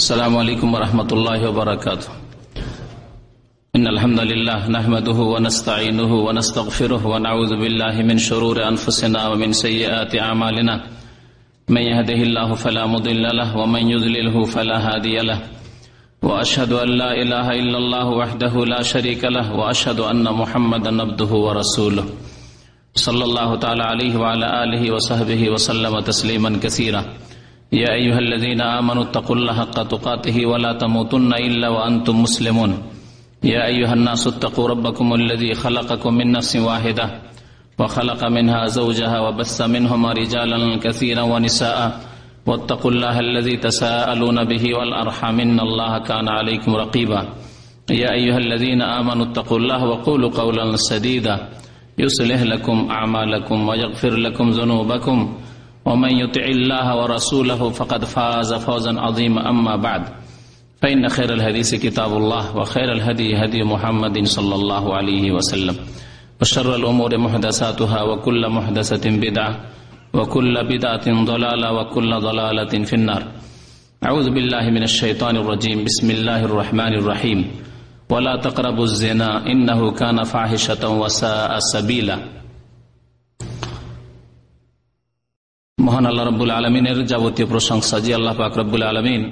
السلام عليكم ورحمة الله وبركاته. إن الحمد لله نحمده ونستعينه ونستغفره ونعوذ بالله من شرور أنفسنا ومن سيئات أعمالنا من يهده الله فلا مضل له ومن يضلله فلا هادي له وأشهد أن لا إله إلا الله وحده لا شريك له وأشهد أن محمدا عبده ورسوله صلى الله تعالى عليه وعلى آله وصحبه وسلم تسليما كثيرا. يا أيها الذين آمنوا اتقوا الله حق تقاته ولا تموتن إلا وأنتم مسلمون. يا أيها الناس اتقوا ربكم الذي خلقكم من نفس واحدة وخلق منها زوجها وبث منهما رجالا كثيرا ونساء واتقوا الله الذي تساءلون به والأرحام إن الله كان عليكم رقيبا. يا أيها الذين آمنوا اتقوا الله وقولوا قولا سديدا يصلح لكم أعمالكم ويغفر لكم ذنوبكم ومن يطع الله ورسوله فقد فاز فوزا عظيما. أما بعد فإن خير الحديث كتاب الله وخير الهدي هدي محمد صلى الله عليه وسلم وشر الأمور محدثاتها وكل محدثة بدعة وكل بدعة ضلالة وكل ضلالة في النار. أعوذ بالله من الشيطان الرجيم. بسم الله الرحمن الرحيم. ولا تقربوا الزنا إنه كان فاحشة وساء سبيلا. মহান আল্লাহ রাব্বুল আলামিনের যাবতীয় প্রশংসা যে আল্লাহ পাক রব্বুল আলামিন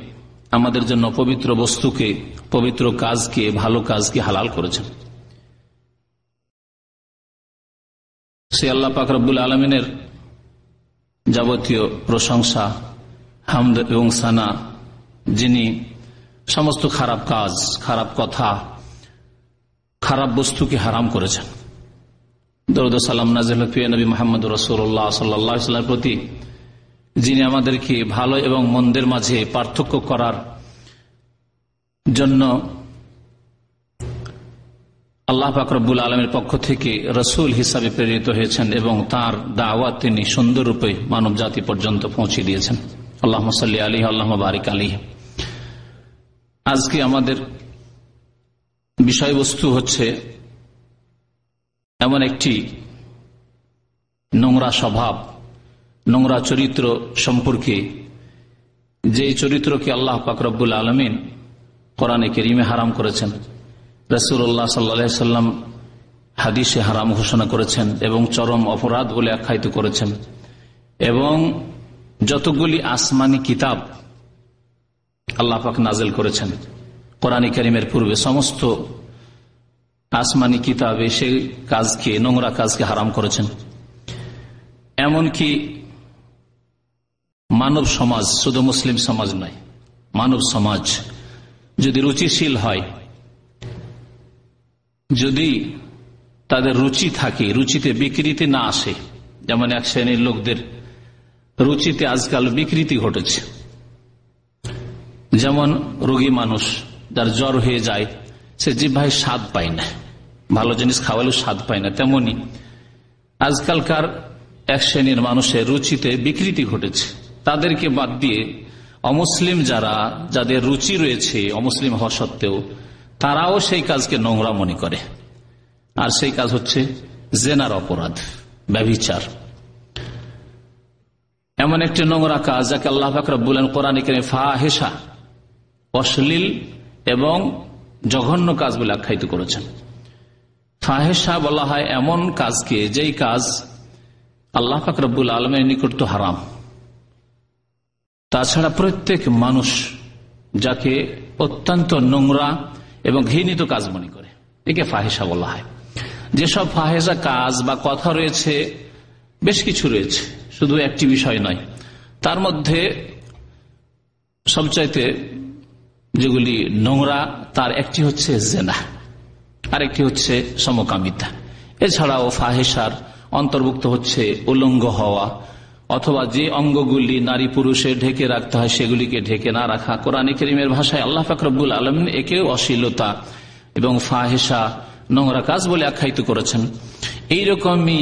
আমাদের জন্য পবিত্র বস্তুকে, পবিত্র কাজকে, ভালো কাজকে হালাল করেছেন। সে আল্লাহ পাক রব্বুল আলামিনের যাবতীয় প্রশংসা, হামদ এবং সানা, যিনি সমস্ত খারাপ কাজ, খারাপ কথা, খারাপ বস্তুকে হারাম করেছেন। দরুদ ও সালাম নাযিল হোক প্রিয় নবী মুহাম্মদ রাসূলুল্লাহ সাল্লাল্লাহু আলাইহি ওয়াসাল্লামের প্রতি, যিনি আমাদেরকে ভালো এবং মন্দের মাঝে পার্থক্য করার জন্য আল্লাহ পাক রব্বুল আলামিনের পক্ষ থেকে রাসূল হিসাবে প্রেরিত হয়েছেন এবং তার দাওয়াত তিনি সুন্দর রূপে মানব জাতি পর্যন্ত পৌঁছে দিয়েছেন। আল্লাহুম্মা সাল্লি আলাইহি আল্লাহুম্মা বারিক আলাইহি। আজকে আমাদের বিষয়বস্তু হচ্ছে এমন একটি নোংরা স্বভাব, নোংরা চরিত্র সম্পর্কে, যে চরিত্রকে আল্লাহ পাক রব্বুল আলামিন কোরআনে কারীমে হারাম করেছেন, রাসূলুল্লাহ সাল্লাল্লাহু আলাইহি ওয়াসাল্লাম হাদিসে হারাম ঘোষণা করেছেন এবং চরম অপরাধ বলে আখ্যায়িত করেছেন। এবং যতগুলি আসমানি কিতাব আল্লাহ পাক নাজিল করেছেন কোরআনে কারীমের পূর্বে, সমস্ত আসমানি কিতাবে সেই কাজকে, নোংরা কাজকে হারাম করেছেন। এমনকি মানব সমাজ, শুধু মুসলিম সমাজ নয়, মানব সমাজ যদি রুচিশীল হয়, যদি তাদের রুচি থাকে, রুচিতে বিকৃতি না আসে, যেমন এক শ্রেণীর লোকদের রুচিতে আজকাল বিকৃতি ঘটেছে। যেমন রোগী মানুষ যার জ্বর হয়ে যায়, সে জিহ্বায় স্বাদ পায় না, ভালো জিনিস খাওয়ালেও স্বাদ পায় না, তেমনি আজকালকার এক শ্রেণীর মানুষের রুচিতে বিকৃতি ঘটেছে। তাদেরকে বাদ দিয়ে অমুসলিম যারা, যাদের রুচি রয়েছে অমুসলিম হওয়া সত্ত্বেও, তারাও সেই কাজকে নোংরা মনে করে। আর সেই কাজ হচ্ছে জেনার অপরাধ, ব্যভিচার। এমন একটি নোংরা কাজ যাকে আল্লাহ পাক রব্বুল আলামিন কোরআনে কারীমে ফাহিশা, অশ্লীল এবং জঘন্য কাজ বলে আখ্যায়িত করেছেন। ফাহিশা বলা হয় এমন কাজকে, যেই কাজ আল্লাহ পাক রব্বুল আলামিনের নিকট তো হারাম, তাছাড়া প্রত্যেক মানুষ যাকে অত্যন্ত নোংরা এবং ঘৃণিত কাজ মনে করে, একে ফাহিশা বলা হয়। যেসব ফাহিশা কাজ বা কথা রয়েছে, বেশ কিছু রয়েছে, শুধু একটি বিষয় নয়। তার মধ্যে সবচাইতে যেগুলি নোংরা, তার একটি হচ্ছে জেনা, আরেকটি হচ্ছে সমকামিতা। এছাড়াও ফাহিশার অন্তর্ভুক্ত হচ্ছে উলঙ্গ হওয়া, অথবা যে অঙ্গগুলি নারী পুরুষে ঢেকে রাখতে হয় সেগুলিকে ঢেকে না রাখা। কোরআনে কারীমের ভাষায় আল্লাহ পাক রব্বুল আলামিন একেও অশ্লীলতা এবং ফাহিশা, নোংরা কাজ বলে আখ্যায়িত করেছেন। এইরকমই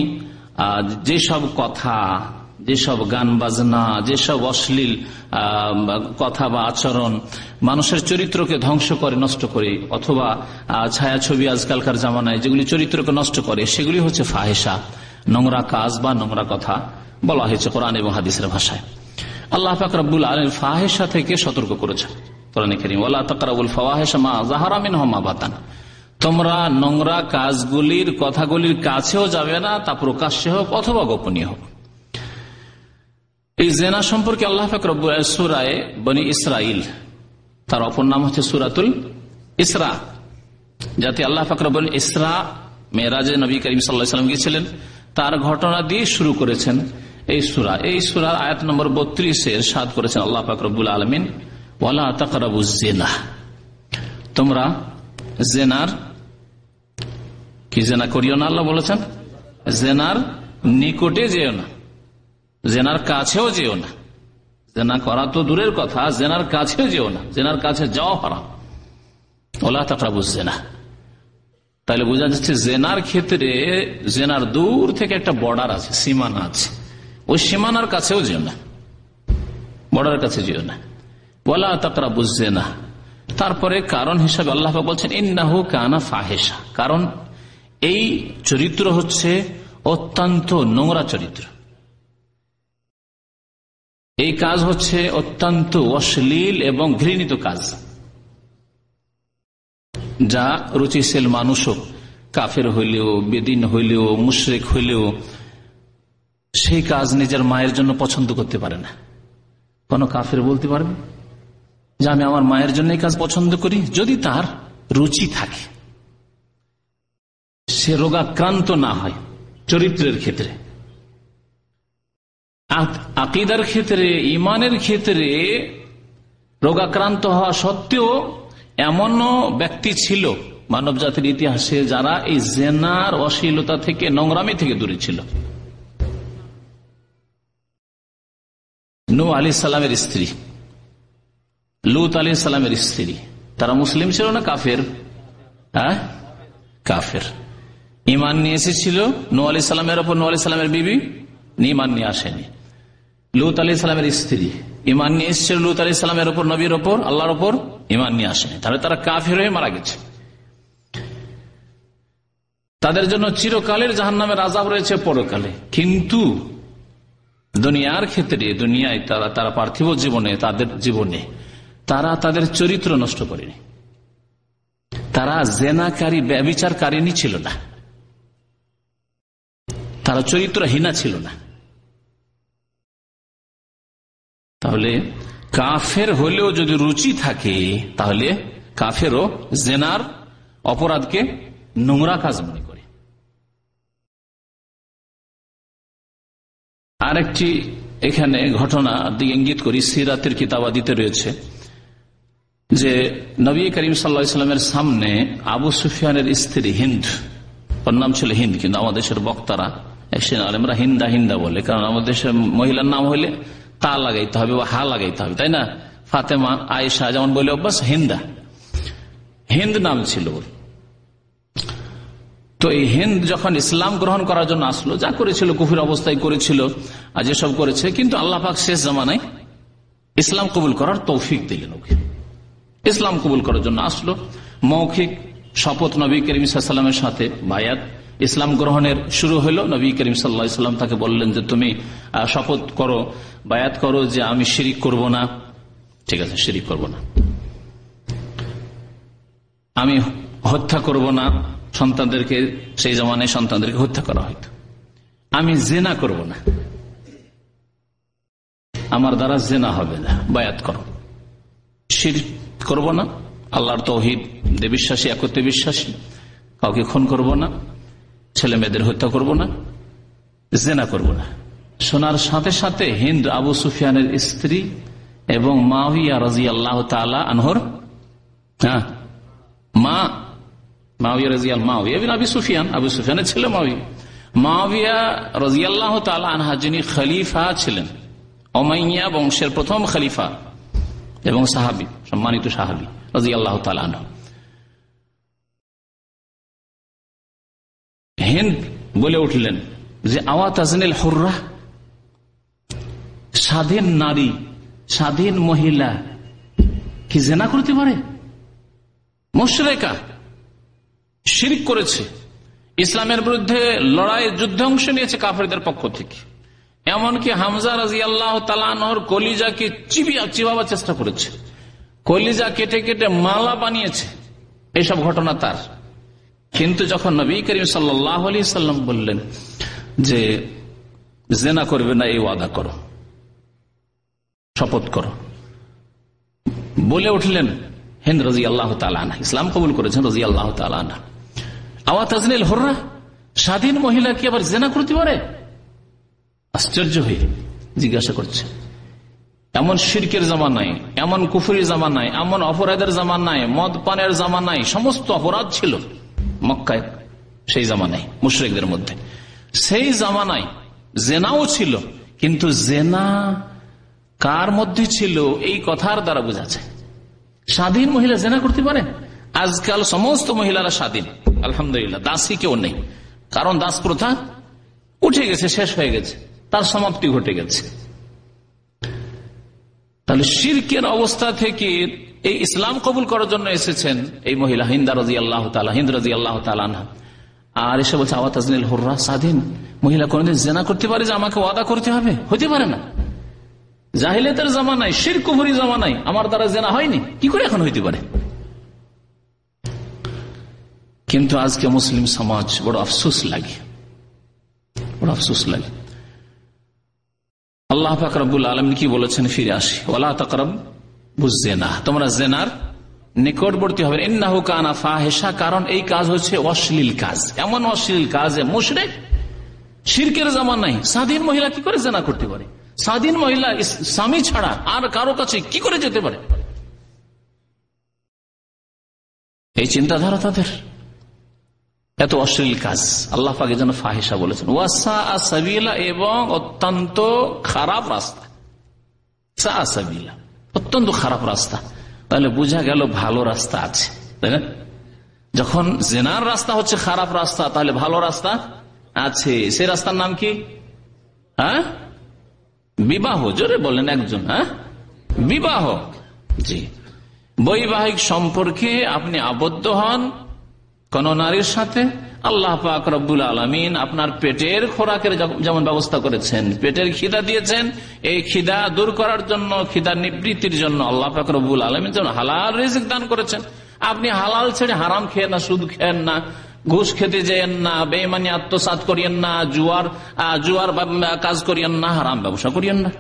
যেসব কথা, যেসব গান বাজনা, যেসব অশ্লীল কথা বা আচরণ মানুষের চরিত্রকে ধ্বংস করে, নষ্ট করে, অথবা ছায়াছবি আজকালকার জামানায় যেগুলি চরিত্রকে নষ্ট করে, সেগুলি হচ্ছে ফাহিশা, নোংরা কাজ বা নোংরা কথা বলা হয়েছে কোরআন এবং হাদিসের ভাষায়। আল্লাহ পাক রব্বুল আলামিন ফাহিশা থেকে সতর্ক করেছেন। কোরআনে কারীম, ওয়ালা তাকরাবুল ফাওয়াহিশা মা যাহারা মিনহা মা বাতান, তোমরা নোংরা কাজগুলির কথাগুলির কাছেও যাবে না, তা প্রকাশ্যে হোক অথবা গোপনীয় হোক। এই জেনা সম্পর্কে আল্লাহ পাক রব্বুল সূরা বনী ইসরাইল, তার অপর নাম হচ্ছে সূরাতুল ইসরা, যাতে আল্লাহ পাক রব্বুল ইসরা মেরাজে নবী করিম সাল্লাল্লাহু আলাইহি ওয়াসাল্লাম গিয়েছিলেন, তার ঘটনা দিয়ে শুরু করেছেন এই সূরা। এই সূরার আয়াত নম্বর 32 ইরশাদ করেছেন আল্লাহ পাক রব্বুল আলামিন, ওয়ালা তাকরাবুজ জিনা, তোমরা জেনার কি জেনা করিও না, আল্লাহ বলেছেন জেনার নিকটে যেও না, জেনার কাছেও যেও না। জেনা করা তো দূরের কথা, জেনার কাছেও যেও না, জেনার কাছে যাওয়া হারাম। ওয়ালা তাকরাবুজ জিনা, তাহলে বোঝা যাচ্ছে জেনার ক্ষেত্রে জেনার দূর থেকে একটা বর্ডার আছে, সীমানা আছে, ওই সীমানার কাছেও যেও না, বর্ডারের কাছে যেও না। ওয়ালা তাকরাবুজ জিনা, তারপরে কারণ হিসাবে আল্লাহ পাক বলছেন ইন্নাহু কানা ফাহিশা, কারণ এই চরিত্র হচ্ছে অত্যন্ত নোংরা চরিত্র, এই কাজ হচ্ছে অত্যন্ত অশ্লীল এবং ঘৃণিত কাজ, যা রুচিশীল মানুষও, কাফের হইলেও, বেদিন হইলেও, মুশরিক হইলেও সেই কাজ নিজের মায়ের জন্য পছন্দ করতে পারে না। কোন কাফের বলতে পারবে যে আমি আমার মায়ের জন্য এই কাজ পছন্দ করি, যদি তার রুচি থাকে, সে রোগাক্রান্ত না হয় চরিত্রের ক্ষেত্রে, আকীদার ক্ষেত্রে, ইমানের ক্ষেত্রে রোগাক্রান্ত হওয়া সত্ত্বেও এমনও ব্যক্তি ছিল মানব জাতির ইতিহাসে যারা এই জেনার অশ্লীলতা থেকে, নোংরামি থেকে দূরে ছিল। নূহ আলাইহিস সালামের স্ত্রী, লূত আলাইহিস সালামের স্ত্রী, তারা মুসলিম ছিল না কাফের? কাফের। ঈমান নিয়ে এসেছিল নূহ আলাইহিস সালামের উপর, নূহ আলাইহিস সালামের বিবি ঈমান নিয়ে আসেনি। লূত আলাইহিস সালামের স্ত্রী ঈমান নিয়ে এসেছিল লূত আলাইহিস সালামের উপর, নবীর উপর, আল্লাহর উপর, ঈমান নিয়ে আসেনি, তাহলে তারা কাফের হয়ে মারা গেছে। তাদের জন্য চিরকালের জাহান্নামের আযাব রয়েছে পরকালে। কিন্তু দুনিয়ার ক্ষেত্রে, দুনিয়ায় তারা পার্থিব জীবনে, তাদের জীবনে তারা তাদের চরিত্র নষ্ট করেনি, তারা জেনাকারী, ব্যভিচারকারিনী ছিল না, তারা চরিত্রহীনা ছিল না। তাহলে কাফের হলেও যদি রুচি থাকে, তাহলে কাফেরও জেনার অপরাধকে নোংরা কাজ মনে করে। আরেকটি এখানে ঘটনা দিকে ইঙ্গিত করি, সিরাতের কিতাবাদিতে রয়েছে যে নবী করিম সাল্লাল্লাহু আলাইহি ওয়াসাল্লামের সামনে আবু সুফিয়ানের স্ত্রী হিন্দ, ওর নাম ছিল হিন্দ, কিন্তু আমাদের দেশের বক্তারা, আলেমরা হিন্দা হিন্দা বলে, কারণ আমাদের দেশের মহিলার নাম হইলে তা লাগাইতে হবে বা হা লাগাইতে হবে, তাই না? ফাতেমা, আয়েশা যেমন বলে অভ্যাস, হিন্দা, হিন্দ নাম ছিল ওর। তো এই হিন্দ যখন ইসলাম গ্রহণ করার জন্য আসলো, যা করেছিল কুফর অবস্থায় করেছিল আর যেসব করেছে, কিন্তু আল্লাহ পাক শেষ জামানায় ইসলাম কবুল করার তৌফিক দিলেন ওকে। ইসলাম কবুল করার জন্য আসলো, মৌখিক শপথ নবী করিম সাল্লাল্লাহু আলাইহি ওয়াসাল্লামের সাথে বায়াত, ইসলাম গ্রহণের শুরু হলো। নবী করিম সাল্লাল্লাহু আলাইহি ওয়াসাল্লাম তাকে বললেন যে তুমি শপথ করো, বায়াত করো যে আমি শিরিক করব না। ঠিক আছে, শিরিক করব না, আমি হত্যা করব না সন্তানদেরকে, সেই জামানায় সন্তানদেরকে হত্যা করা হয়তো, আমি জেনা করব না, আমার দ্বারা জেনা হবে না, বায়াত করো, শিরক করব না, আল্লাহর তাওহীদ বিশ্বাসী, একত্বে বিশ্বাসী, কাউকে খুন করব না, ছেলে মেয়েদের হত্যা করব না, জেনা করব না। শোনার সাথে সাথে হিন্দ আবু সুফিয়ানের স্ত্রী এবং মুআবিয়া রাদিয়াল্লাহু তাআলা আনহুর মা, মুআবিয়া মুআবিয়া বিন আবি সুফিয়ান, আবু সুফিয়ানের ছেলে মুআবিয়া রাদিয়াল্লাহু তাআলা আনহা, যিনি খলিফা ছিলেন, উমাইয়া বংশের প্রথম খলিফা এবং সাহাবী, সম্মানিত সাহাবী রাদিয়াল্লাহু তাআলা আনহু। হিন্দ বলে উঠলেন যে আওয়া তাজনিল হুররা, স্বাধীন নারী, স্বাধীন মহিলা কি জেনা করতে পারে? মুশরিকা, শিরক করেছে, ইসলামের বিরুদ্ধে লড়াই, যুদ্ধে অংশ নিয়েছে কাফেরদের পক্ষ থেকে, এমনকি হামজা রাদিয়াল্লাহু তাআলা আনহুর কলিজাকে চিবাবার চেষ্টা করেছে, কলিজা কেটে কেটে মালা বানিয়েছে, এইসব ঘটনা তার। কিন্তু যখন নবী করিম সাল্লাল্লাহু আলাইহি সাল্লাম বললেন যে জিনা করবে না, এই ওয়াদা করো, শপথ করো, বলে উঠলেন হিন্দ রাদিয়াল্লাহু তাআলা আনহা, ইসলাম কবুল করেছেন রাদিয়াল্লাহু তাআলা আনহা। আওয়া তাজনিল হুররা, স্বাধীন মহিলা কি আবার জিনা করতে পারে? আশ্চর্য হয়ে জিজ্ঞাসা করছে। এমন শিরকের জামানায়, এমন কুফরির জামানায়, এমন অপরাধের জামানায়, মদ পানের জামানায় সমস্ত অপরাধ ছিল মক্কায়, সেই জামানায় মুশরিকদের মধ্যে, সেই জামানায় জেনাও ছিল। কিন্তু জেনা কার মধ্যে ছিল এই কথার দ্বারা বোঝা যায় স্বাধীন মহিলা জেনা করতে পারে। আজকাল সমস্ত মহিলারা স্বাধীন, আলহামদুলিল্লাহ, দাসী কেউ নেই। কারণ দাস প্রথা উঠে গেছে, শেষ হয়ে গেছে, তার সমাপ্তি ঘটে গেছে। তাহলে শিরকের অবস্থা থেকে এই ইসলাম কবুল করার জন্য এসেছেন এই মহিলা হিন্দ রাদিয়াল্লাহু তাআলা আনহা। আর এসে বলছে আওয়া তাজনিল হুররা, স্বাধীন মহিলা কোনদিন জিনা করতে পারে যে আমাকে ওয়াদা করতে হবে? হতে পারে না। জাহিলিয়াতের জামানায়, শিরক কুফরি জামানায় আমার দ্বারা জিনা হয়নি, কি করে এখন হইতে পারে? কিন্তু আজকে মুসলিম সমাজ বড় আফসোস লাগে, বড় আফসোস লাগে। আল্লাহ পাক রব্বুল আলামিন কি বলেছেন? ফিরে আসি, ওয়ালা তাকরাবুজ জিনা, তোমরা জিনার নিকটবর্তী হবে, ইন্নাহু কানা ফাহিশা, কারণ এই কাজ হচ্ছে অশ্লীল কাজ, এমন অশ্লীল কাজ যে মুশরিক শিরকের জামানায় স্বাধীন মহিলা কি করে জিনা করতে পারে? স্বাধীন মহিলা স্বামী ছাড়া আর কারো কাছে কি করে যেতে পারে? এই চিন্তাধারা তাদের, এত অশ্লীল কাজ। আল্লাহ পাকের জন্য ফাহিশা বলেছেন, ওয়াসা সাবিলা, এবং অত্যন্ত খারাপ রাস্তা। সা সাবিলা, অত্যন্ত খারাপ রাস্তা। তাহলে বোঝা গেল ভালো রাস্তা আছে, তাই না? যখন জেনার রাস্তা হচ্ছে খারাপ রাস্তা, তাহলে ভালো রাস্তা আছে। সেই রাস্তার নাম কি? হ্যাঁ, বিবাহ। জোরে বলেন একজন। হ্যাঁ, বিবাহ। জি, বৈবাহিক সম্পর্কে আপনি আবদ্ধ হন কোন নারীর সাথে, আল্লাহ পাক রব্বুল আলামিন আপনার পেটের খোরাকের যেমন ব্যবস্থা করেছেন, পেটের খিদা দিয়েছেন, এই খিদা দূর করার জন্য, খিদা নিবৃত্তির জন্য আল্লাহ পাক রব্বুল আলামিন যেন হালাল রিজিক দান করেছেন। আপনি হালাল ছেড়ে হারাম খেয়ে না, সুদ খেয়েন না, ঘুষ খেতে যেয়েন না, বেঈমানি আত্মসাৎ করিয়েন না, জুয়ার কাজ করিয়েন না, হারাম ব্যবসা করিয়েন না।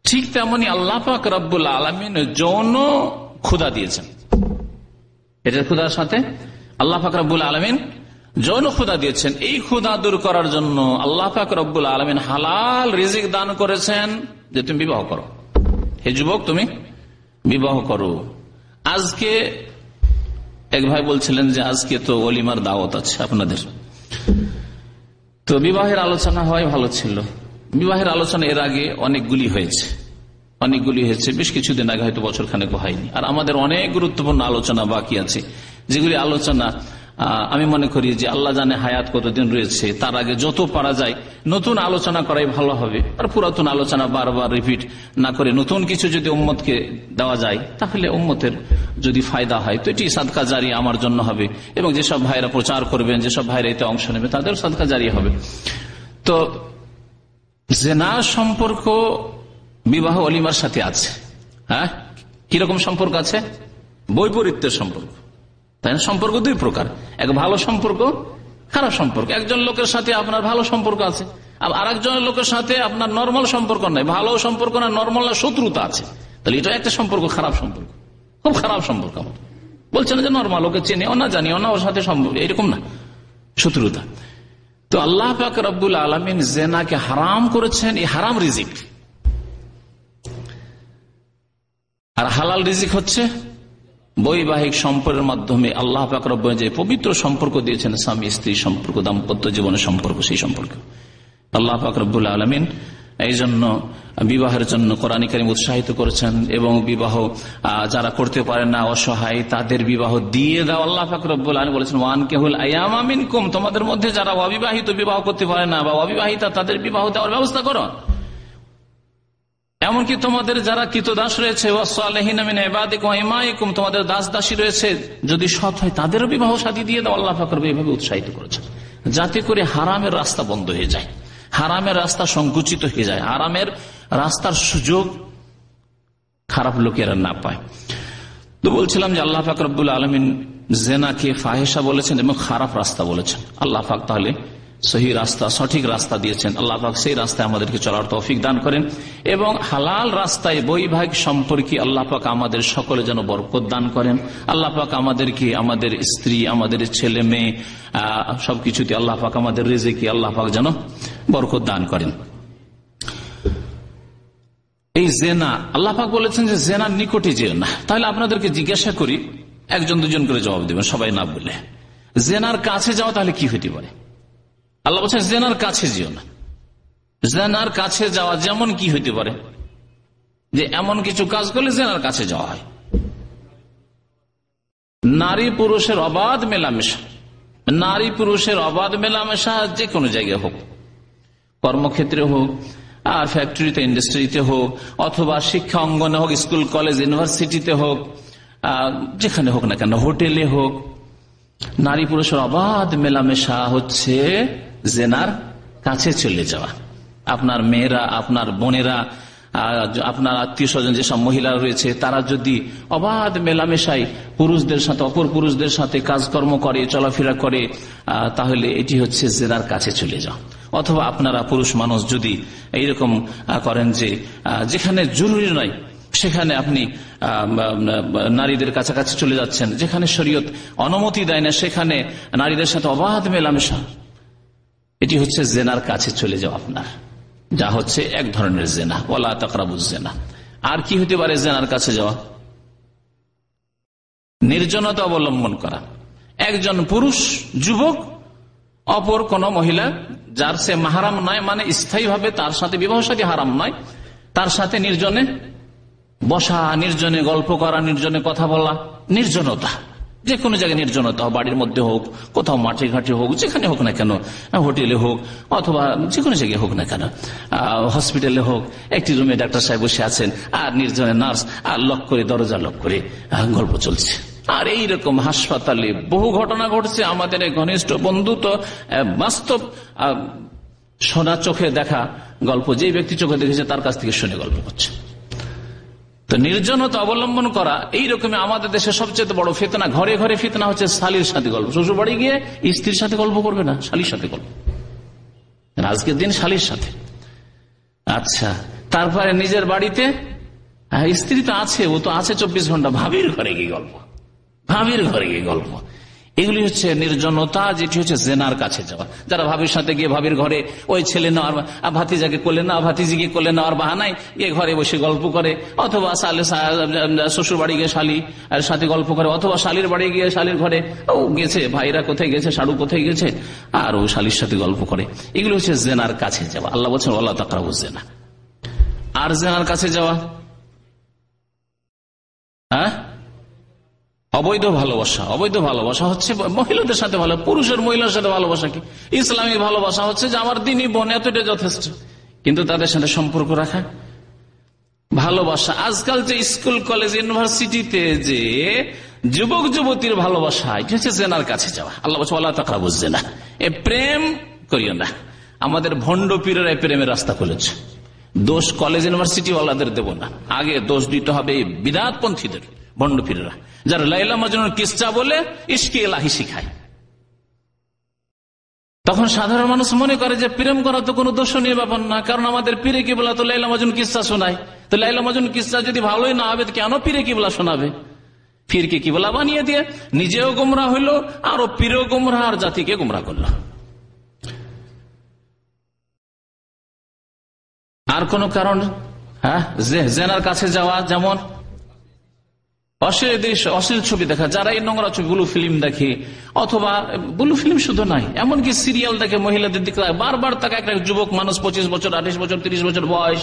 ঠিক তেমনি আল্লাহ পাক রব্বুল আলামিন যৌন ক্ষুধা দিয়েছেন। এটার ক্ষুধার সাথে আল্লাহ পাক রব্বুল আলামিন যৌন ক্ষুধা দিয়েছেন। এই ক্ষুধা দূর করার জন্য আল্লাহ পাক রব্বুল আলামিন হালাল রিজিক দান করেছেন যে তুমি বিবাহ করো। হে যুবক, তুমি বিবাহ করো। আজকে এক ভাই বলছিলেন যে আজকে তো ওলিমার দাওয়াত আছে আপনাদের, তো বিবাহের আলোচনা হয়, ভালো ছিল। বিবাহের আলোচনা এর আগে অনেকগুলি হয়েছে, বেশ কিছুদিন আগে, হয়তো বছর খানেক হয়নি। আর আমাদের অনেক গুরুত্বপূর্ণ আলোচনা বাকি আছে, যেগুলি আলোচনা আমি মনে করি যে আল্লাহ জানে হায়াত কতদিন রয়েছে, তার আগে যত পারা যায় নতুন আলোচনা করাই ভালো হবে। আর পুরাতন আলোচনা বারবার রিপিট না করে নতুন কিছু যদি উম্মতকে দেওয়া যায়, তাহলে উম্মতের যদি ফায়দা হয় তো এটি সাদকা জারি আমার জন্য হবে, এবং যেসব ভাইরা প্রচার করবেন, যেসব ভাইরা এতে অংশ নেবে, তাদের সাদকা জারি হবে। তো জিনা সম্পর্ক বিবাহ অলিমার সাথে আছে। হ্যাঁ, কিরকম সম্পর্ক আছে? বৈপরীত্যের সম্পর্ক, তাই না? সম্পর্ক দুই প্রকার, এক ভালো সম্পর্ক, খারাপ সম্পর্ক। একজন লোকের সাথে আপনার ভালো সম্পর্ক আছে, আর একজনের লোকের সাথে আপনার নর্মাল সম্পর্ক নাই, ভালো সম্পর্ক না, নর্মাল না, শত্রুতা আছে। তাহলে এটা একটা সম্পর্ক, খারাপ সম্পর্ক, খুব খারাপ সম্পর্ক। আমার বলছে না যে নর্মাল, ওকে চেনেও না, জানিও না, ওর সাথে সম্পর্ক এরকম না, শত্রুতা। তো আল্লাহ পাক রব্বুল আলামিন জিনাকে হারাম করেছেন, এই হারাম রিজিক। আর হালাল রিজিক হচ্ছে বৈবাহিক সম্পর্কের মাধ্যমে আল্লাহ পাক রব্বুল যে পবিত্র সম্পর্ক দিয়েছেন, স্বামী স্ত্রী সম্পর্ক, দাম্পত্য জীবনের সম্পর্ক, সেই সম্পর্ক আল্লাহ পাক রব্বুল আলামিন এই জন্য বিবাহের জন্য কোরআন কারীম উৎসাহিত করেছেন। এবং বিবাহ যারা করতে পারে না, অসহায়, তাদের বিবাহ দিয়ে দাও। আল্লাহ পাক রব্বুল আলামিন বলেছেন, ওয়ানকিহুল আয়ামা মিনকুম, তোমাদের মধ্যে যারা অবিবাহিত, বিবাহ করতে পারে না বা অবিবাহিতা, তাদের বিবাহ দেওয়ার ব্যবস্থা করো। এমনকি তোমাদের যারা কৃতদাস রয়েছে, তোমাদের দাস দাসী রয়েছে, যদি সৎ হয় তাদেরও বিবাহ শাদী দিয়ে দাও। আল্লাহ পাক রব্বুল এইভাবে উৎসাহিত করেছেন, যাতে করে হারামের রাস্তা বন্ধ হয়ে যায়, হারামের রাস্তা সংকুচিত হয়ে যায়, হারামের রাস্তার সুযোগ খারাপ লোকেরা না পায়। তো বলছিলাম যে আল্লাহ পাক রব্বুল আলামিন জেনাকে ফাহেসা বলেছেন এবং খারাপ রাস্তা বলেছেন। আল্লাহ পাক তাহলে সহি রাস্তা, সঠিক রাস্তা দিয়েছেন। আল্লাহ পাক সেই রাস্তায় আমাদেরকে চলার তৌফিক দান করেন এবং হালাল রাস্তায় বৈবাহিক সম্পর্কে আল্লাহ পাক আমাদের সকলে যেন বরকত দান করেন। আল্লাহ পাক আমাদেরকে, আমাদের স্ত্রী, আমাদের ছেলে মেয়ে সবকিছুতে আল্লাহ পাক আমাদের রিজিকে আল্লাহ পাক যেন বরকত দান করেন। এই জেনা, আল্লাহ পাক বলেছেন যে জেনার নিকটে যেও না। তাহলে আপনাদেরকে জিজ্ঞাসা করি, একজন দুজন করে জবাব দেবেন, সবাই না বলে। জেনার কাছে যাওয়া তাহলে কি হতে পারে? আল্লাহ বলছেন জেনার কাছে যেও না। জেনার কাছে যাওয়া যেমন কি হইতে পারে? যে এমন কিছু কাজ করলে জেনার কাছে যাওয়া হয়। নারী পুরুষের অবাধ মেলামেশা, নারী পুরুষের অবাধ মেলামেশা যে কোনো জায়গায় হোক, কর্মক্ষেত্রে হোক, আর ফ্যাক্টরিতে, ইন্ডাস্ট্রিতে হোক, অথবা শিক্ষা অঙ্গনে হোক, স্কুল কলেজ ইউনিভার্সিটিতে হোক, যেখানে হোক না কেন, হোটেলে হোক, নারী পুরুষের অবাধ মেলামেশা হচ্ছে জেনার কাছে চলে যাওয়া। আপনার মেয়েরা, আপনার বোনেরা, আপনার আত্মীয় স্বজন যেসব মহিলা রয়েছে, তারা যদি অবাধ মেলামেশায় পুরুষদের সাথে, অপর পুরুষদের সাথে কাজকর্ম করে, চলাফেরা করে, তাহলে এটি হচ্ছে জেনার কাছে চলে যাওয়া। অথবা আপনারা পুরুষ মানুষ যদি এইরকম করেন যে যেখানে জরুরি নয় সেখানে আপনি নারীদের কাছাকাছি চলে যাচ্ছেন, যেখানে শরীয়ত অনুমতি দেয় না সেখানে নারীদের সাথে অবাধ মেলামেশা, এটি হচ্ছে জেনার কাছে চলে যাওয়া আপনার, যা হচ্ছে এক ধরনের জেনা। ওয়ালা তাকরাবুজ জেনা। আর কি হতে পারে জেনার কাছে যাওয়া? নির্জনতা অবলম্বন করা। একজন পুরুষ যুবক অপর কোন মহিলা যার সে মাহারাম নয়, মানে স্থায়ীভাবে তার সাথে বিবাহ সাথী হারাম নয়, তার সাথে নির্জনে বসা, নির্জনে গল্প করা, নির্জনে কথা বলা, নির্জনতা। যে কোনো জায়গায় নির্জনতা হোক, বাড়ির মধ্যে হোক, কোথাও মাঠে ঘাটে হোক, যেখানে হোক না কেন, হোটেলে হোক, অথবা যে কোনো জায়গায় হোক না কেন, হসপিটালে হোক, একটি রুমে ডাক্তার সাহেব বসে আছেন আর নির্জনে নার্স আর লক করে, দরজা লক করে গল্প চলছে। আর এইরকম হাসপাতালে বহু ঘটনা ঘটছে। আমাদের ঘনিষ্ঠ বন্ধু তো বাস্তব শোনা, চোখে দেখা গল্প, যে ব্যক্তি চোখে দেখেছে তার কাছ থেকে শুনে গল্প করছে। তো নির্জনতা অবলম্বন করা এইরকমই আমাদের দেশে সবচেয়ে বড় ফিতনা। ঘরে ঘরে ফিতনা হচ্ছে শালীর সাথে গল্প। শ্বশুর বাড়ি গিয়ে স্ত্রীর সাথে গল্প করবে না, শালীর সাথে গল্প। আজকের দিন শালীর সাথে। আচ্ছা, তারপরে নিজের বাড়িতে স্ত্রী তো আছে, ও তো আছে 24 ঘন্টা, ভাবির ঘরে গিয়ে গল্প, ভাবির ঘরে গিয়ে গল্প। এগুলি হচ্ছে নির্জনতা, যেটি হচ্ছে জেনার কাছে যাওয়া। যারা ভাবির সাথে গিয়ে ভাবির ঘরে ওই ছেলে নেওয়ার, ভাতিজাকে কোলে নেওয়া, ভাতিজিকে কোলে নেওয়ার বাহানায় গিয়ে ঘরে বসে গল্প করে, অথবা শ্বশুর বাড়ি গিয়ে শালী আর সাথে গল্প করে, অথবা শালীর বাড়ি গিয়ে শালীর ঘরে ও গেছে, ভাইরা কোথায় গেছে, শাড়ু কোথায় গেছে, আর ও শালীর সাথে গল্প করে। এগুলো হচ্ছে জেনার কাছে যাওয়া। আল্লাহ বলছেন ওয়ালা তাকরাবুজ জেনা। আর জেনার কাছে যাওয়া, অবৈধ ভালোবাসা। অবৈধ ভালোবাসা হচ্ছে মহিলাদের সাথে ভালো, পুরুষের মহিলার সাথে ভালোবাসা কি? ইসলামী ভালোবাসা হচ্ছে যে আমার দিনই বোন, এতটা যথেষ্ট, কিন্তু তাদের সাথে সম্পর্ক রাখা ভালোবাসা। আজকাল যে স্কুল কলেজ ইউনিভার্সিটিতে যে যুবক যুবতীর ভালোবাসা, এটা হচ্ছে জেনার কাছে যাওয়া। আল্লাহ বলছে ওয়ালা তাকরাবুজ জেনা। এ প্রেম করিও না। আমাদের ভণ্ড পীরেরা প্রেমের রাস্তা খুলেছে। দোষ কলেজ ইউনিভার্সিটি ওয়ালাদের দেব না, আগে দোষ দিতে হবে বিদআতপন্থীদের, ভণ্ড পীরেরা, যারা লাইলা মজনুর কিসসা বলে ইশকে ইলাহি শিখায়। তখন সাধারণ মানুষ মনে করে যে প্রেম করা তো কোনো দোষণীয় ব্যাপার না, কারণ আমাদের পীরে কিবলা তো লাইলা মজনুর কিসসা শোনায়। তো লাইলা মজনুর কিসসা যদি ভালোই না হবে, কেন পীরে কিবলা শোনাবে? পীরকে কিবলা বানিয়ে দিয়ে নিজেও গোমরাহ হইল, আরো পীরেও গোমরাহ, আর জাতিকে গোমরাহ করল। আর কোন কারণ? জেনার কাছে যাওয়া, যেমন অশ্লীল ছবি দেখা। যারা এই নোংরা ছবি, ব্লু ফিল্ম দেখে, অথবা ব্লু ফিল্ম শুধু নাই, এমনকি সিরিয়াল দেখে, মহিলাদের দিকে বারবার তাকে একটা যুবক মানুষ 25 বছর, 28 বছর, 30 বছর বয়স,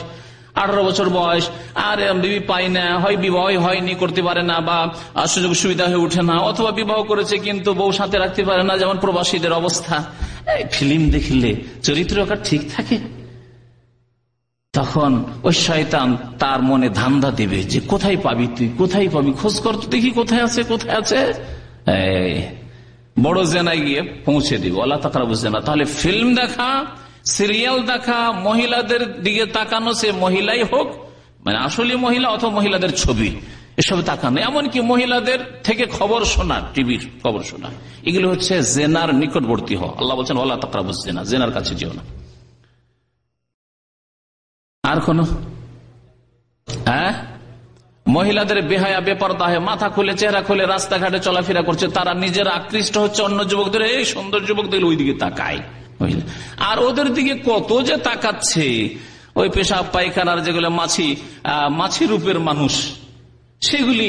18 বছর বয়স, আর বিবি পায় না, হয় বিবাহ হয়নি, করতে পারে না, বা সুযোগ সুবিধা হয়ে ওঠে না, অথবা বিবাহ করেছে কিন্তু বউ সাথে রাখতে পারে না, যেমন প্রবাসীদের অবস্থা। ফিল্ম দেখলে চরিত্র ঠিক থাকে, তখন ওই শয়তান তার মনে ধান্দা দিবে যে কোথায় পাবি তুই, কোথায় পাবি, খোঁজ কর তো দেখি কোথায় আছে, কোথায় আছে। বড় জেনায় গিয়ে পৌঁছে দিবে। আল্লাহ তাকরাবুজ জেনা। তাহলে ফিল্ম দেখা, সিরিয়াল দেখা, মহিলাদের দিকে তাকানো, সে মহিলাই হোক, মানে আসলে মহিলা অথবা মহিলাদের ছবি, এসব তাকানো, এমনকি মহিলাদের থেকে খবর শোনা, টিভির খবর শোনা, এগুলো হচ্ছে জেনার নিকটবর্তী হওয়া। আল্লাহ বলছেন ওয়ালা তাকরাবুজ জিনা, জেনার কাছে যেও না। আর কোন মহিলাদের বেহায়া বেপরদা হয়ে মাথা খুলে চেহারা খুলে রাস্তাঘাটে চলাফেরা করছে, তারা নিজেরা আকৃষ্ট হচ্ছে অন্য যুবকদের, এই সুন্দর যুবকদের ওই দিকে তাকায়, আর ওদের দিকে কত যে তাকাচ্ছে, ওই পেশাব পায়খানার যেগুলো মাছি রূপের মানুষ, সেগুলি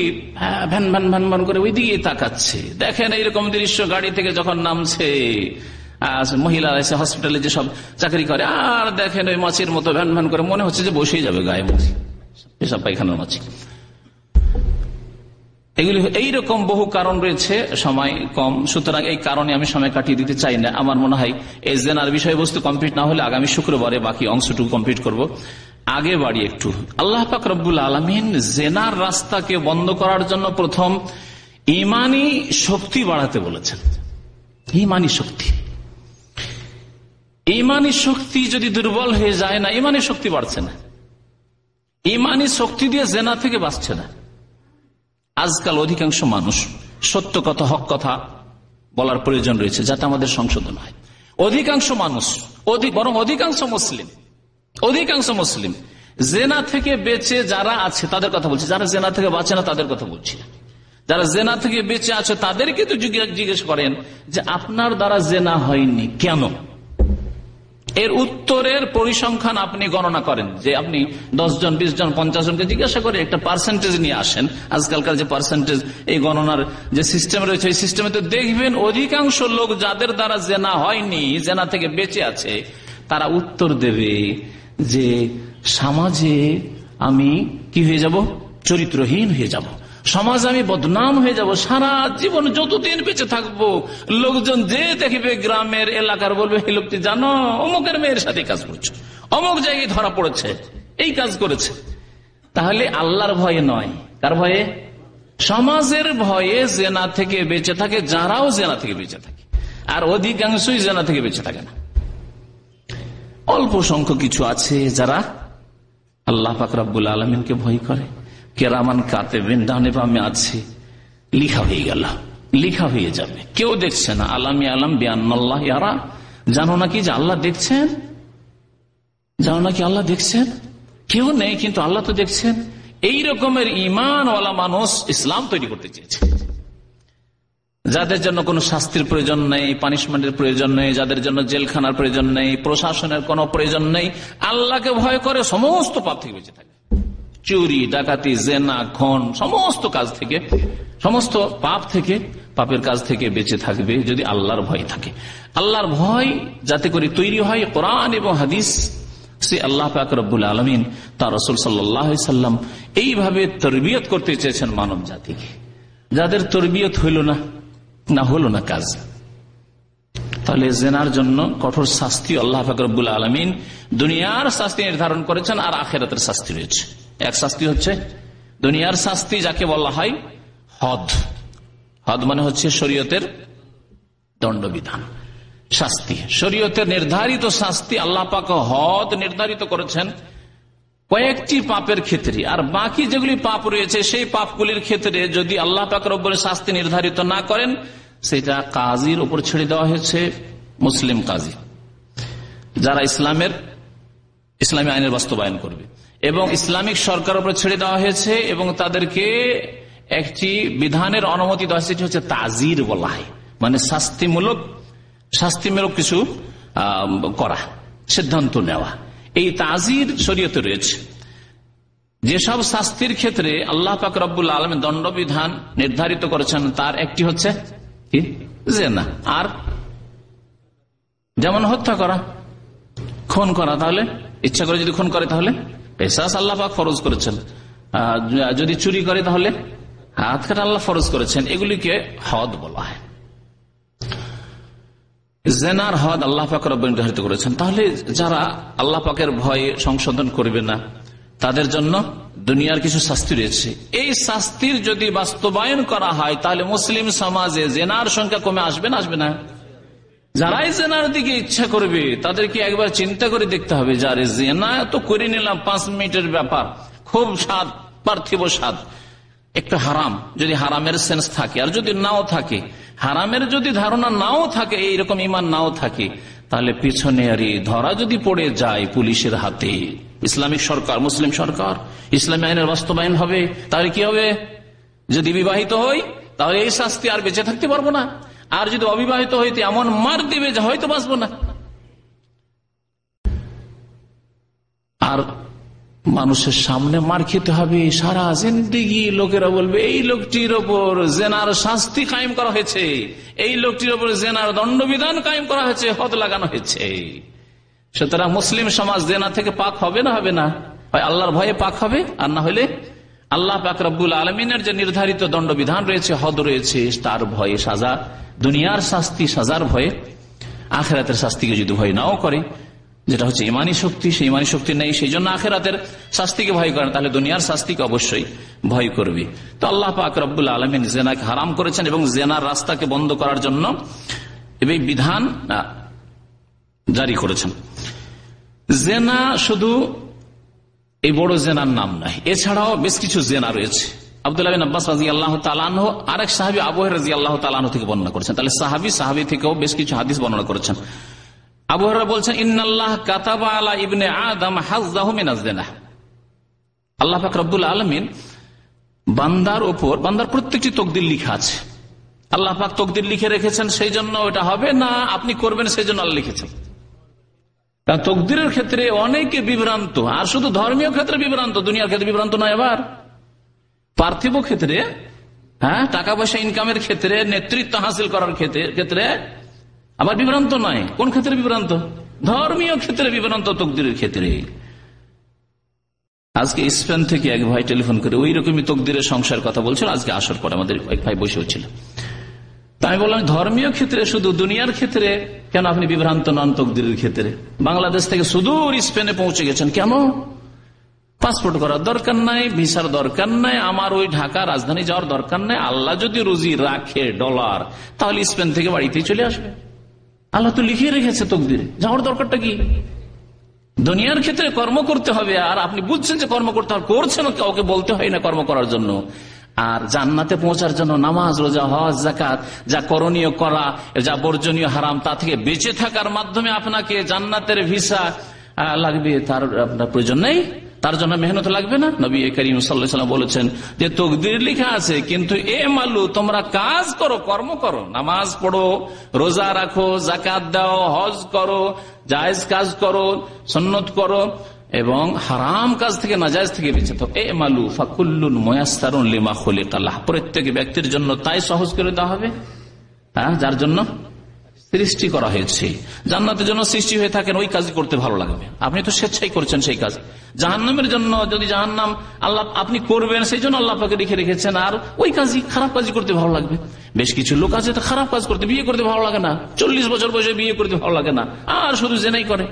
ভ্যান ভ্যান ভ্যান ভ্যান করে ওই দিকে তাকাচ্ছে। দেখেন এইরকম দৃশ্য গাড়ি থেকে যখন নামছে মহিলারা এসে হসপিটালে যেসব চাকরি করে, আর দেখেন ওই মাছির মতো ভ্যান ভ্যান করে, মনে হচ্ছে যে বসেই যাবে গায়ে মাছি, পেশাব পায়খানার মাছি। এগুলি এইরকম বহু কারণ রয়েছে, সময় কম, সুতরাং এই কারণে আমি সময় কাটিয়ে দিতে চাই না। আমার মনে হয় এই জেনার বিষয়বস্তু কমপ্লিট না হলে আগামী শুক্রবারে বাকি অংশটুকু কমপ্লিট করব। আগে বাড়ি একটু, আল্লাহ পাক রব্বুল আলামিন জেনার রাস্তাকে বন্ধ করার জন্য প্রথম ইমানি শক্তি বাড়াতে বলেছেন। ইমানি শক্তি, ইমানি শক্তি যদি দুর্বল হয়ে যায় না, ইমানি শক্তি বাড়ছে না, ইমানি শক্তি দিয়ে জেনা থেকে বাঁচছে না। আজকাল অধিকাংশ মানুষ সত্য কথা, হক কথা বলার প্রয়োজন রয়েছে, যাতে আমাদের সংশোধন হয়। অধিকাংশ মানুষ, বরং অধিকাংশ মুসলিম জেনা থেকে বেঁচে যারা আছে তাদের কথা বলছি, যারা জেনা থেকে বাঁচে না তাদের কথা বলছি না। যারা জেনা থেকে বেঁচে আছে তাদেরকে তো জিজ্ঞেস করেন যে আপনার দ্বারা জেনা হয়নি কেন, এর উত্তরের পরিসংখ্যান আপনি গণনা করেন, যে আপনি 10 জন 20 জন 50 জনকে জিজ্ঞাসা করে একটা পার্সেন্টেজ নিয়ে আসেন। আজকালকার যে পার্সেন্টেজ এই গণনার যে সিস্টেম রয়েছে, এই সিস্টেমে তো দেখবেন অধিকাংশ লোক যাদের দ্বারা জেনা হয়নি, জেনা থেকে বেঁচে আছে, তারা উত্তর দেবে যে সমাজে আমি কি হয়ে যাব, চরিত্রহীন হয়ে যাব, সমাজে আমি বদনাম হয়ে যাব, সারা জীবন যতদিন বেঁচে থাকবো লোকজন যে দেখবে গ্রামের এলাকার বলবে এই লোকটি জানো অমুকের মেয়ের সাথে কাজ করছে, অমুক জায়গায় ধরা পড়েছে, এই কাজ করেছে। তাহলে আল্লাহর ভয়ে নয়, কার ভয়ে? সমাজের ভয়ে জেনা থেকে বেঁচে থাকে, যারাও জেনা থেকে বেঁচে থাকে, আর অধিকাংশই জেনা থেকে বেঁচে থাকে না। অল্প সংখ্যক কিছু আছে যারা আল্লাহ পাক রব্বুল আলামিনকে ভয় করে, কেরামান কাতেবিন ডানে বামে আছে, লিখা হয়ে গেল, লিখা হয়ে যাবে, কেউ দেখছে না। আলামি আলাম বিআন্নাল্লাহ ইয়ারা, জানো নাকি যে আল্লাহ দেখছেন, জানো নাকি আল্লাহ দেখছেন, কেউ নেই কিন্তু আল্লাহ তো দেখছেন। এই রকমের ঈমানওয়ালা মানুষ ইসলাম তৈরি করতে চেয়েছে, যাদের জন্য কোনো শাস্তির প্রয়োজন নেই, পানিশমেন্টের প্রয়োজন নেই, যাদের জন্য জেলখানার প্রয়োজন নেই, প্রশাসনের কোনো প্রয়োজন নেই, আল্লাহকে ভয় করে সমস্ত পাপ থেকে বেঁচে থাকে, চুরি ডাকাতি জেনা খুন সমস্ত কাজ থেকে, সমস্ত পাপ থেকে, পাপের কাজ থেকে বেঁচে থাকবে যদি আল্লাহর ভয় থাকে। আল্লাহর ভয় যাতে করে তৈরি হয় কোরআন এবং হাদিস, সে আল্লাহ পাক রব্বুল আলামিন তার রাসূল সাল্লাল্লাহু আলাইহি সাল্লাম এইভাবে তরবিয়ত করতে চেয়েছেন মানব জাতিকে। যাদের তরবিয়ত হলো না কাজ, তাহলে জেনার জন্য কঠোর শাস্তি আল্লাহ পাক রব্বুল আলামিন দুনিয়ার শাস্তি নির্ধারণ করেছেন, আর আখিরাতের শাস্তি রয়েছে। এক শাস্তি হচ্ছে দুনিয়ার শাস্তি, যাকে বলা হয় হদ। হদ মানে হচ্ছে শরীয়তের দণ্ডবিধান, শাস্তি, শরীয়তের নির্ধারিত শাস্তি। আল্লাহ পাক হদ নির্ধারিত করেছেন কয়েকটি পাপের ক্ষেত্রে, আর বাকি যেগুলি পাপ রয়েছে সেই পাপগুলির ক্ষেত্রে যদি আল্লাহ পাক রব্বুল শাস্তি নির্ধারিত না করেন, সেটা কাজীর উপর ছেড়ে দেওয়া হয়েছে, মুসলিম কাজী, যারা ইসলামী আইনের বাস্তবায়ন করবে, এবং ইসলামিক সরকার উপর ছেড়ে দেওয়া হয়েছে, এবং তাদেরকে একটি বিধানের অনুমতি দেওয়া হয়েছে, সেটি হচ্ছে তাজির বলা হয়, মানে শাস্তিমূলক কিছু করা, সিদ্ধান্ত নেওয়া। এই তাজির শরীয়তে রয়েছে। যেসব শাস্তির ক্ষেত্রে আল্লাহ পাক রব্বুল আলামিন দণ্ডবিধান নির্ধারিত করেছেন, তার একটি হচ্ছে কি, জিনা। আর যেমন হত্যা করা, খুন করা, তাহলে ইচ্ছা করে যদি খুন করে তাহলে কিসাস আল্লাহ পাক ফরজ করেছেন, যদি চুরি করে তাহলে হাত কাটা আল্লাহ ফরজ করেছেন। এগুলিকে হদ বলা হয়, জেনার হদ আল্লাহ পাক রব্বুল নির্ধারিত করেছেন। তাহলে যারা আল্লাহ পাকের ভয়ে সংশোধন করবে না, তাদের জন্য দুনিয়ার কিছু শাস্তি রয়েছে। এই শাস্তির যদি বাস্তবায়ন করা হয়, তাহলে মুসলিম সমাজে জেনার সংখ্যা কমে আসবে না? যারাই জেনার দিকে ইচ্ছা করবে তাদেরকে একবার চিন্তা করে দেখতে হবে, যারে জেনা তো করে নিলাম 5 মিনিটের ব্যাপার, খুব স্বাদ, পার্থিব স্বাদ, একটা হারাম, যদি হারামের সেন্স থাকে আর যদি নাও থাকে, হারামের যদি ধারণা নাও থাকে, এইরকম ইমান নাও থাকে, তাহলে পিছনে আরে ধরা যদি পড়ে যায় পুলিশের হাতে, ইসলামিক সরকার, মুসলিম সরকার, ইসলামী আইনের বাস্তবায়ন হবে, তাহলে কি হবে? যদি বিবাহিত হই তাহলে এই শাস্তি আর বেঁচে থাকতে পারবো না, আর যদি অবিবাহিত হইতে এমন মার দিবে যে হয়তো বাঁচবো না। আর মানুষের সামনে মার খেতে হবে সারা জিন্দেগি। লোকেরা বলবে এই লোকটির ওপর জেনার শাস্তি কায়েম করা হয়েছে, এই লোকটির ওপর জেনার দণ্ডবিধান কায়েম করা হয়েছে, হদ লাগানো হয়েছে। সুতরাং মুসলিম সমাজ জেনা থেকে পাক হবে না? হবে না। হয় আল্লাহর ভয়ে পাক হবে, আর না হলে আল্লাহ পাক রব্বুল আলমিনের যে নির্ধারিত দণ্ডবিধান রয়েছে, হদ রয়েছে, তার ভয়ে সাজা, দুনিয়ার শাস্তি সাজার ভয়ে, আখিরাতের শাস্তিকে যদি ভয় নাও করে, যেটা হচ্ছে ইমানি শক্তি, সেই ইমানি শক্তি নেই, সেই জন্য আখিরাতের শাস্তিকে ভয় করে, তাহলে দুনিয়ার শাস্তিকে অবশ্যই ভয় করবে। তো আল্লাহ পাক রব্বুল আলামিন জেনাকে হারাম করেছেন এবং জেনার রাস্তাকে বন্ধ করার জন্য এই বিধান জারি করেছেন। জেনা শুধু এই বড় জেনার নাম নয়, এছাড়াও বেশ কিছু জেনা রয়েছে। আব্দুল্লাহ বিন আব্বাস রাদিয়াল্লাহু তাআলা আনহু আরেক সাহাবী আবু হুরায়রা রাদিয়াল্লাহু তাআলা আনহু থেকে বর্ণনা করেছেন। তাহলে সাহাবী থেকেও বেশ কিছু হাদিস বর্ণনা করেছেন। আবু হুরায়রা বলছেন, ইন্নাল্লাহ কাতাবা আলা ইবনে আদম হাযযাহু মিনাজ জিনা। আল্লাহ পাক রব্বুল আলামিন বান্দার উপর, বান্দার প্রত্যেকটি তকদির লিখা আছে। আল্লাহ পাক তকদির লিখে রেখেছেন, সেই জন্য ওটা হবে না, আপনি করবেন সেই জন্য আল্লাহ লিখেছেন। কারণ তকদিরের ক্ষেত্রে অনেকে বিভ্রান্ত, আর শুধু ধর্মীয় ক্ষেত্রে বিভ্রান্ত, দুনিয়ার ক্ষেত্রে বিভ্রান্ত নয়। আবার পার্থিব ক্ষেত্রে, টাকা পয়সা ইনকামের ক্ষেত্রে, নেতৃত্ব হাসিল করার ক্ষেত্রে আবার বিভ্রান্ত নয়। কোন ক্ষেত্রে বিভ্রান্ত? ধর্মীয় ক্ষেত্রে বিভ্রান্ত, তকদিরের ক্ষেত্রে। আজকে স্পেন থেকে এক ভাই টেলিফোন করে ওই রকমই তকদিরের সংশয়ের কথা বলছিল। আজকে আসার পরে আমাদের এক ভাই বসে হচ্ছিল, তাই আমি বললাম ধর্মীয় ক্ষেত্রে শুধু, দুনিয়ার ক্ষেত্রে কেন আপনি বিভ্রান্ত নন? তকদিরের ক্ষেত্রে বাংলাদেশ থেকে সুদূর স্পেনে পৌঁছে গেছেন, কেন? পাসপোর্ট করার দরকার নাই, ভিসার দরকার নাই, আমার ওই ঢাকা রাজধানী যাওয়ার দরকার নাই। আল্লাহ যদি রুজি রাখে ডলার, তাহলে স্পেন থেকে বাড়িতেই চলে আসবে। আল্লাহ তো লিখে রেখেছে তকদিরে, যাওয়ার দরকারটা কি? দুনিয়ার ক্ষেত্রে কর্ম করতে হবে, আর আপনি বুঝছেন যে কর্ম করতে হবে, করছেন, কাউকে বলতে হয় না কর্ম করার জন্য। আর জান্নাতে পৌঁছার জন্য নামাজ, রোজা, হজ, যাকাত, যা করণীয় করা, যা বর্জনীয় হারাম, তা থেকে বেঁচে থাকার মাধ্যমে আপনাকে জান্নাতের ভিসা লাগবে, তার আপনার প্রয়োজন নেই, তার জন্য মেহনত লাগবে না। নবী করিম সাল্লাল্লাহু আলাইহি ওয়াসাল্লাম বলেছেন যে তকদির লেখা আছে, কিন্তু এ মালু, তোমরা কাজ করো, কর্ম করো, নামাজ পড়ো, রোজা রাখো, যাকাত দাও, হজ করো, জায়েজ কাজ করো, সুন্নত করো, এবং হারাম কাজ থেকে, নাজায়েজ থেকে বেঁচে থাকো। এ মালু ফাকুল্লুন মুয়াসসারুন লিমা খুলিকা লাহ। প্রত্যেক ব্যক্তির জন্য তাই সহজ করে দেওয়া হবে যার জন্য সৃষ্টি করা হয়েছে। জান্নাতের জন্য সৃষ্টি হয়ে থাকেন, ওই কাজ করতে ভালো লাগবে। আপনি তো স্বেচ্ছাই করছেন সেই কাজ। জাহান্নামের জন্য, যদি জাহান্নাম আল্লাহ আপনি করবেন, সেই জন্য আল্লাহ আপনাকে লিখে রেখেছেন, আর ওই কাজই, খারাপ কাজই করতে ভালো লাগবে। বেশ কিছু লোক আছে তো খারাপ কাজ করতে, বিয়ে করতে ভালো লাগে না, 40 বছর বয়সে বিয়ে করতে ভালো লাগে না, আর শুধু জেনাই করে।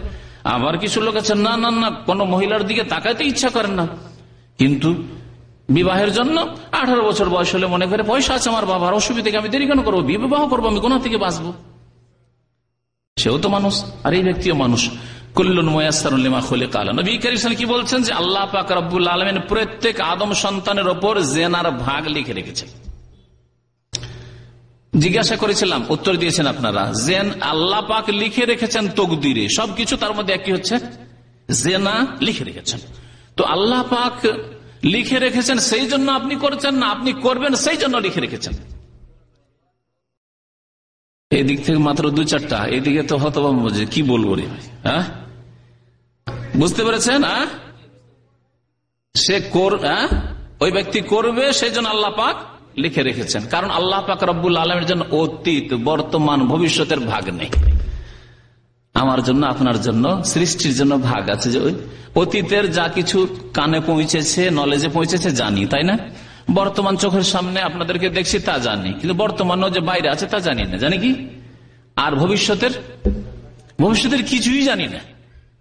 আবার কিছু লোক আছে না না না, কোন মহিলার দিকে তাকাইতে ইচ্ছা করেন না, কিন্তু বিবাহের জন্য 18 বছর বয়স হলে মনে করে পয়সা আছে আমার বাবার, অসুবিধা, আমি দেরি কেন করবো, বিবাহ করবো, আমি গুনাহ থেকে বাঁচবো। সেও তো মানুষ, আর এই ব্যক্তিও মানুষ। কুল্লুন মুয়াসসারুন লিমা খুলিকা লাহ। নবী কারীম সাল্লাল্লাহু আলাইহি ওয়াসাল্লাম কি বলছেন? যে আল্লাহ পাক রব্বুল আলামিন প্রত্যেক আদম সন্তানের উপর জেনার ভাগ লিখে রেখেছেন। জিজ্ঞাসা করেছিলাম, উত্তর দিয়েছেন আপনারা, জেন আল্লাহ পাক লিখে রেখেছেন তকদিরে, সবকিছু, তার মধ্যে একটি হচ্ছে জেনা লিখে রেখেছেন। তো আল্লাহ পাক লিখে রেখেছেন, সেই জন্য আপনি করছেন না, আপনি করবেন সেই জন্য লিখে রেখেছেন। এদিক থেকে মাত্র 2-4টা, এদিকে তো হতভম্ব, বুঝে কি বলবো রে ভাই। বুঝতে পেরেছেন? সে ওই ব্যক্তি করবে, সেই জন্য আল্লাহ পাক লিখে রেখেছেন। কারণ আল্লাহ পাক রব্বুল আলামিনের জন্য অতীত, বর্তমান, ভবিষ্যতের ভাগ নেই। আমার জন্য, আপনার জন্য, সৃষ্টির জন্য ভাগ আছে। যে অতীতের যা কিছু কানে পৌঁছেছে, নলেজে পৌঁছেছে, জানি, তাই না? বর্তমান চোখের সামনে আপনাদেরকে দেখছি, তা জানি, কিন্তু বর্তমানও যে বাইরে আছে তা জানি না। জানি কি? আর ভবিষ্যতের কিছুই জানি না।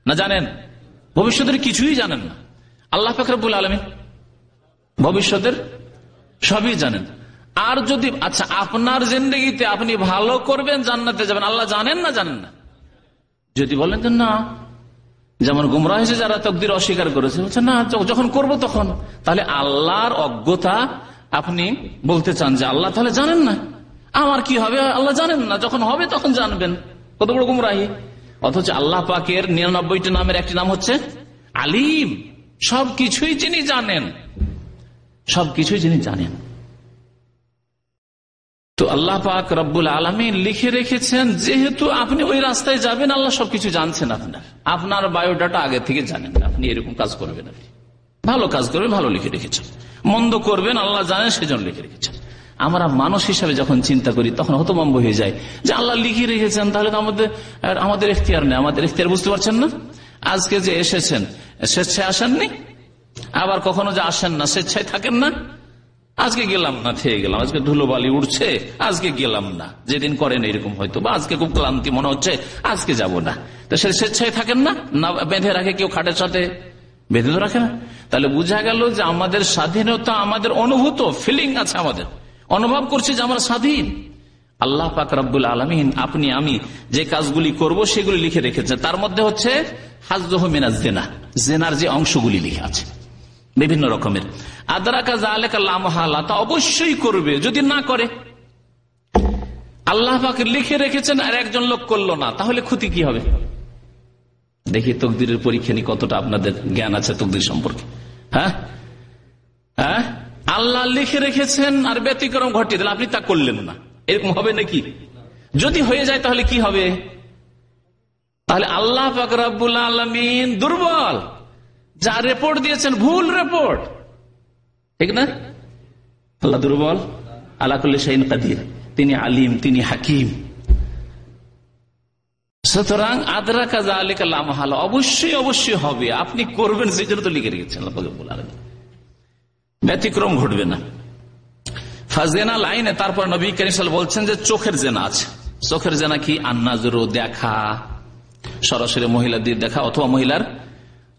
না জানেন? ভবিষ্যতের কিছুই জানেন না। আল্লাহ পাক রব্বুল আলামিন ভবিষ্যতের সবই জানেন। আর যদি, আচ্ছা, আপনার জিন্দেগিতে আপনি ভালো করবেন, জান্নাতে যাবেন, আল্লাহ জানেন না? জানেন না? যদি বলেন যে না, যেমন গুমরাহ হয়েছে যারা তকদির অস্বীকার করেছে, বলছে না, যখন করব তখন, তাহলে আল্লাহর অজ্ঞতা আপনি বলতে চান যে আল্লাহ তাহলে জানেন না, আমার কি হবে আল্লাহ জানেন না, যখন হবে তখন জানবেন। কত বড় গুমরাহি! অথচ আল্লাহ পাকের 99টি নামের একটি নাম হচ্ছে আলিম, সবকিছুই যিনি জানেন, সবকিছুই যিনি জানেন। তো আল্লাহ পাক রব্বুল আলামিন লিখে রেখেছেন, যেহেতু আপনি ওই রাস্তায় যাবেন আল্লাহ সবকিছু জানছেন, আপনার বায়োডাটা আগে থেকে জানেন, আপনি এরকম কাজ করবেন, আপনি ভালো কাজ করবেন, ভালো লিখে রেখেছেন, মন্দ করবেন আল্লাহ জানেন সেজন্য লিখে রেখেছেন। আমরা মানুষ হিসাবে যখন চিন্তা করি তখন হতভম্ব হয়ে যায় যে আল্লাহ লিখে রেখেছেন, তাহলে তো আমাদের এখতিয়ার নেই, আমাদের এখতিয়ার বুঝতে পারছেন না। আজকে যে এসেছেন স্বেচ্ছায় আসেননি, আবার কখনো যে আসেন না স্বেচ্ছায় থাকেন না। আজকে গেলাম না, থেকে গেলাম, আজকে ধুলোবালি উঠছে, আজকে গেলাম না, যেদিন করেন এরকম হয়তো, বা আজকে খুব ক্লান্তি মনে হচ্ছে আজকে যাব না, তো সে স্বেচ্ছায় থাকেন না, না বেঁধে রাখে কেউ, খাটের সাথে বেঁধে তো রাখে না। তাহলে বোঝা গেল যে আমাদের স্বাধীনতা, আমাদের অনুভূত ফিলিং আছে, আমাদের অনুভব করছি যে আমরা স্বাধীন। আল্লাহ পাক রব্বুল আলামিন আপনি আমি যে কাজগুলি করব সেগুলি লিখে রেখেছে, তার মধ্যে হচ্ছে হাজ্জুহু মিনাজ জিনা, জিনার যে অংশগুলি লিখে আছে বিভিন্ন রকমের। আদরাকা যালিকা লা মাহালা, তা অবশ্যই করবে, যদি না করে আল্লাহ পাক লিখে রেখেছেন আর একজন লোক করলো না, তাহলে ক্ষতি কি হবে? দেখি তকদিরের পরীক্ষা নিয়ে কতটা আপনাদের জ্ঞান আছে তকদির সম্পর্কে। হ্যাঁ, আল্লাহ লিখে রেখেছেন আর ব্যতিক্রম ঘটিয়ে দিলেন, আপনি তা করলেন না, এরকম হবে নাকি? যদি হয়ে যায় তাহলে কি হবে? তাহলে আল্লাহ পাক রব্বুল আলামিন দুর্বল, যা রিপোর্ট দিয়েছেন ভুল রিপোর্ট, ঠিক না? আল্লাহ দুর্বল, আলা কুল্লি শাইইন কাদির, তিনি আলিম, তিনি হাকিম। সুতরাং আদরাকা যালিকা লা মাহালা, অবশ্যই অবশ্যই হবে, আপনি করবেন, সেজন্য তো লিখে রেখেছেন আল্লাহ পাক রব্বুল আলামিন, ব্যতিক্রম ঘটবে না। ফাজেনা লাইনে তারপর নবী কারীম সাল্লাল্লাহু আলাইহি ওয়াসাল্লাম বলছেন যে চোখের জেনা আছে। চোখের জেনা কি? আন্নাজরু, দেখা, সরাসরি মহিলাদের দেখা অথবা মহিলার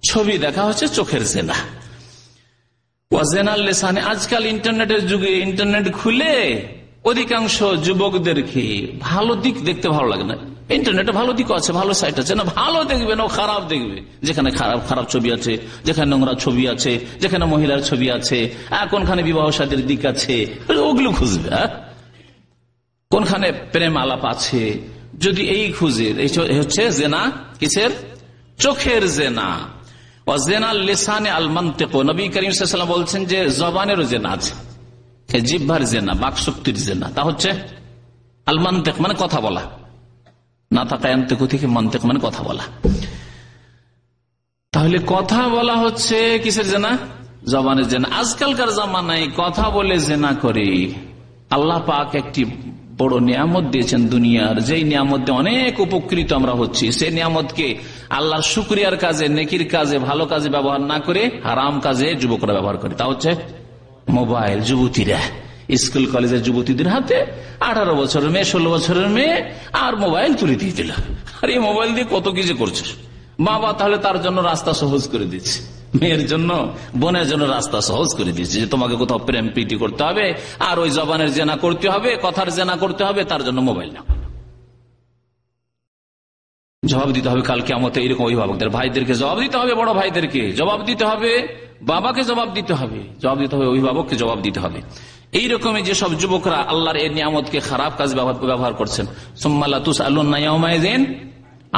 ছবি দেখা হচ্ছে চোখের জেনা। ওয়াজেনাল লিসানে, আজকাল ইন্টারনেটের যুগে ইন্টারনেট খুলে অধিকাংশ যুবকদেরকে ভালো দিক দেখতে ভালো লাগে না। ইন্টারনেটে ভালো দিকও আছে, ভালো সাইট আছে না, ভালো দেখবে না খারাপ দেখবে, যেখানে খারাপ খারাপ ছবি আছে, যেখানে নোংরা ছবি আছে, যেখানে মহিলার ছবি আছে, কোনখানে বিবাহ শাদীর দিক আছে ওগুলো খুঁজবে, কোনখানে প্রেম আলাপ আছে, যদি এই খুঁজে, এই হচ্ছে জেনা। কিসের? চোখের জেনা। ওয়াজেনাল লিসানে আল মানতিক, নবী করিম সাল্লাল্লাহু আলাইহি ওয়াসাল্লাম বলছেন যে জবানেরও জেনা আছে, জিহ্বার জেনা, বাকশক্তির জেনা, তা হচ্ছে আল মানতিক মানে কথা বলা, না তাকায়ান্তিকু থেকে মানতিক মানে কথা বলা। তাহলে কথা বলা হচ্ছে কিসের জেনা? জবানের জেনা। আজকালকার জামানায় কথা বলে জেনা করে। আল্লাহ পাক একটি বড় নিয়ামত দিয়েছেন দুনিয়ার, যেই নিয়ামত দিয়ে অনেক উপকৃত আমরা হচ্ছি, সেই নিয়ামতকে আল্লাহর শুকরিয়ার কাজে, নেকির কাজে, ভালো কাজে ব্যবহার না করে হারাম কাজে যুবকরা ব্যবহার করে। তা হচ্ছে মোবাইল। যুবতীরা, স্কুল কলেজের যুবতীদের হাতে 18 বছরের মেয়ে, 16 বছরের মেয়ে আর মোবাইল তুলে দিয়ে দিল। আর এই মোবাইল দিয়ে কত কিছু করছে বাবা, তাহলে তার জন্য রাস্তা সহজ করে দিচ্ছে, মেয়ের জন্য, বোনের জন্য রাস্তা সহজ করে দিচ্ছে যে তোমাকে কোথাও প্রেম প্রীতি করতে হবে আর ওই জবানের জেনা করতে হবে, কথার জেনা করতে হবে, তার জন্য মোবাইল নাও। জবাব দিতে হবে কাল কিয়ামতে এরকম অভিভাবকদের, ভাইদেরকে জবাব দিতে হবে, বড় ভাইদেরকে জবাব দিতে হবে, বাবাকে জবাব দিতে হবে, জবাব দিতে হবে, অভিভাবককে জবাব দিতে হবে। এইরকমই যেসব যুবকরা আল্লাহর এই নিয়ামতকে খারাপ কাজ ব্যবহার করছেন, সুম্মা লা তুসআলুনা ইয়াওমাইযিন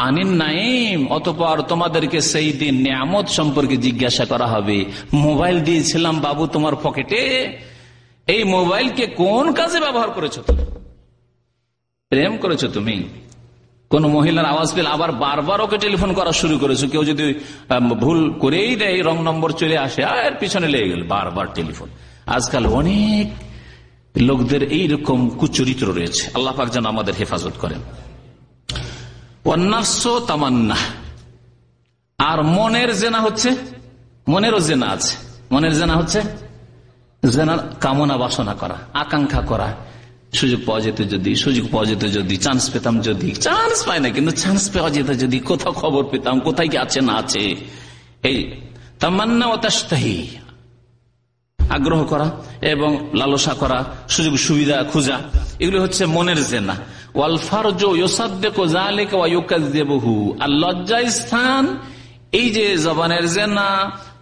আনিন নাঈম, অতঃপর তোমাদেরকে সেই দিন নিয়ামত সম্পর্কে জিজ্ঞাসা করা হবে। মোবাইল দিয়েছিলাম বাবু তোমার পকেটে, এই মোবাইলকে কোন কাজে ব্যবহার করেছো? তুমি প্রেম করেছো, তুমি কোন মহিলার আওয়াজ পেলে আবার বারবার ওকে টেলিফোন করা শুরু করেছো, কেউ যদি ভুল করেই দেয়, রং নম্বর চলে আসে আর পিছনে লেগে গেল, বারবার টেলিফোন। আজকাল অনেক লোকদের এইরকম কুচরিত্র রয়েছে, আল্লাহ পাক যেন আমাদের হেফাজত করেন। তামান্না, আর মনের জেনা হচ্ছে, মনেরও জেনা আছে। মনের জেনা হচ্ছে জেনার কামনা বাসনা করা, আকাঙ্ক্ষা করা, সুযোগ পাওয়া যেত যদি, সুযোগ পাওয়া যেত যদি, চান্স পেতাম যদি, চান্স পায় না কিন্তু চান্স পাওয়া যেত যদি, কোথাও খবর পেতাম, কোথায় কি আছে না আছে, এই তামান্না ও তাশতাহি, আগ্রহ করা এবং লালসা করা, সুযোগ সুবিধা খোঁজা, এগুলো হচ্ছে মনের জেনা। ওয়াল ফারজু ইউসাদ্দিকু যালিকা ওয়া ইউকাযযিবুহু, আর লজ্জা স্থান, এই যে জবানের জেনা,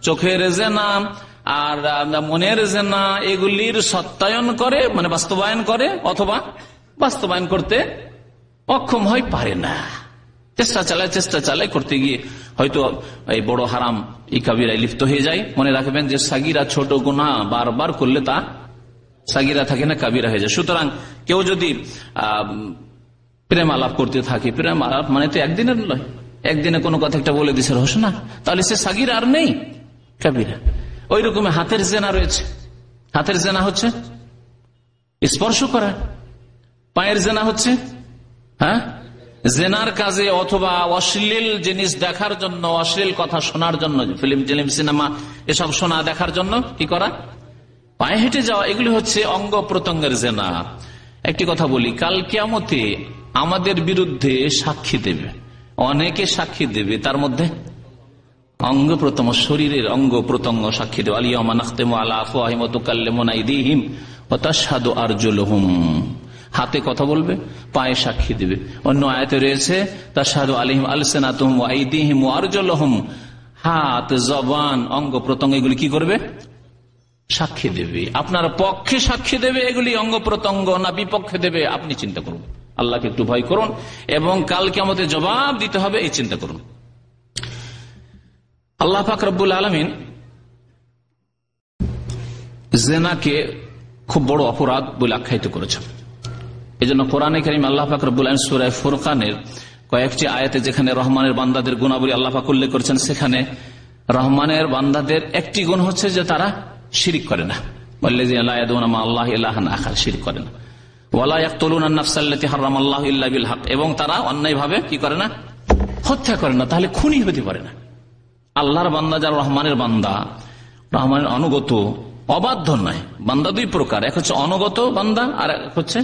চোখের জেনা, আর মনের জেনা এগুলির সত্যায়ন করে, মানে বাস্তবায়ন করে, অথবা বাস্তবায়ন করতে অক্ষম হয়, পারে না, চেষ্টা চালায় করতে গিয়ে হয়তো এই বড় হারাম এই কাবিরায় লিপ্ত হয়ে যায়। মনে রাখবেন যে সাগিরা ছোট গুনাহ বারবার করলে তা সাগিরা থাকে না, কাবিরা হয়ে যায়। সুতরাং কেউ যদি প্রেম আলাপ করতে থাকে, প্রেম আলাপ মানে তো একদিনের নয়, একদিনে কোনো কথা একটা বলে দিছে রহস্য না, তাহলে সে সাগিরা আর নেই, কাবিরা। ওই রকম হাতের জেনা রয়েছে। হাতের জেনা হচ্ছে স্পর্শ করা, পায়ের জেনা হচ্ছে জেনার কাজে অথবা অশ্লীল জিনিস দেখার জন্য, অশ্লীল কথা শোনার জন্য, ফিল্ম সিনেমা এসব শোনা দেখার জন্য কি করা, পায়ে হেঁটে যাওয়া, এগুলি হচ্ছে অঙ্গ প্রত্যঙ্গের জেনা। একটি কথা বলি, কাল কিয়ামতে আমাদের বিরুদ্ধে সাক্ষী দেবে, অনেকে সাক্ষী দেবে, তার মধ্যে অঙ্গ প্রত্যঙ্গ, শরীরের অঙ্গ প্রত্যঙ্গ সাক্ষী দেবে। আলিয়াউমা নাখতিমু আলা আফওয়াহিহিম ওয়া তুকাল্লিমুনা আইদিহিম ওয়া তাশহাদু আরজুলুহুম, হাতে কথা বলবে, পায়ে সাক্ষী দেবে। অন্য আয়াতে রয়েছে তাশহাদু আলাইহিম আলসিনাতুহুম ওয়া আইদিহিম ওয়া আরজুলুহুম, হাত, জবান, অঙ্গ প্রত্যঙ্গ এগুলি কি করবে, সাক্ষী দেবে। আপনার পক্ষে সাক্ষী দেবে এগুলি অঙ্গ প্রত্যঙ্গ, না বিপক্ষে দেবে, আপনি চিন্তা করুন। আল্লাহকে একটু ভয় করুন এবং কাল কিয়ামতে জবাব দিতে হবে, এই চিন্তা করুন। আল্লাহ পাক রব্বুল আলামিন জিনাকে খুব বড় অপরাধ বলে আখ্যায়িত করেছেন। এই জন্য কোরআনে কারীম আল্লাহ পাক রব্বুল আলামিন সূরা ফুরকানের কয়েকটি আয়াতে যেখানে রহমানের বান্দাদের গুণাবলী আল্লাহ পাক উল্লেখ করেছেন, সেখানে রহমানের বান্দাদের একটি গুণ হচ্ছে যে তারা শিরিক করে না, ওয়াল্লাযীনা লা ইয়াদউনা মা আল্লাহি ইলাহান আখার, শিরিক করে না, ওয়ালা ইয়াকতুলুনা আন-নাফসাল্লাতী হারামাল্লাহু ইল্লা বিল হক, এবং তারা অন্যায়ভাবে কি করে না, হত্যা করে না। তাহলে খুনি হতে পারে না। আল্লাহর বান্দা যারা রহমানের বান্দা, রহমানের অনুগত, অবাধ্য নয়। বান্দা দুই প্রকার, এক হচ্ছে অনুগত বান্দা আর এক হচ্ছে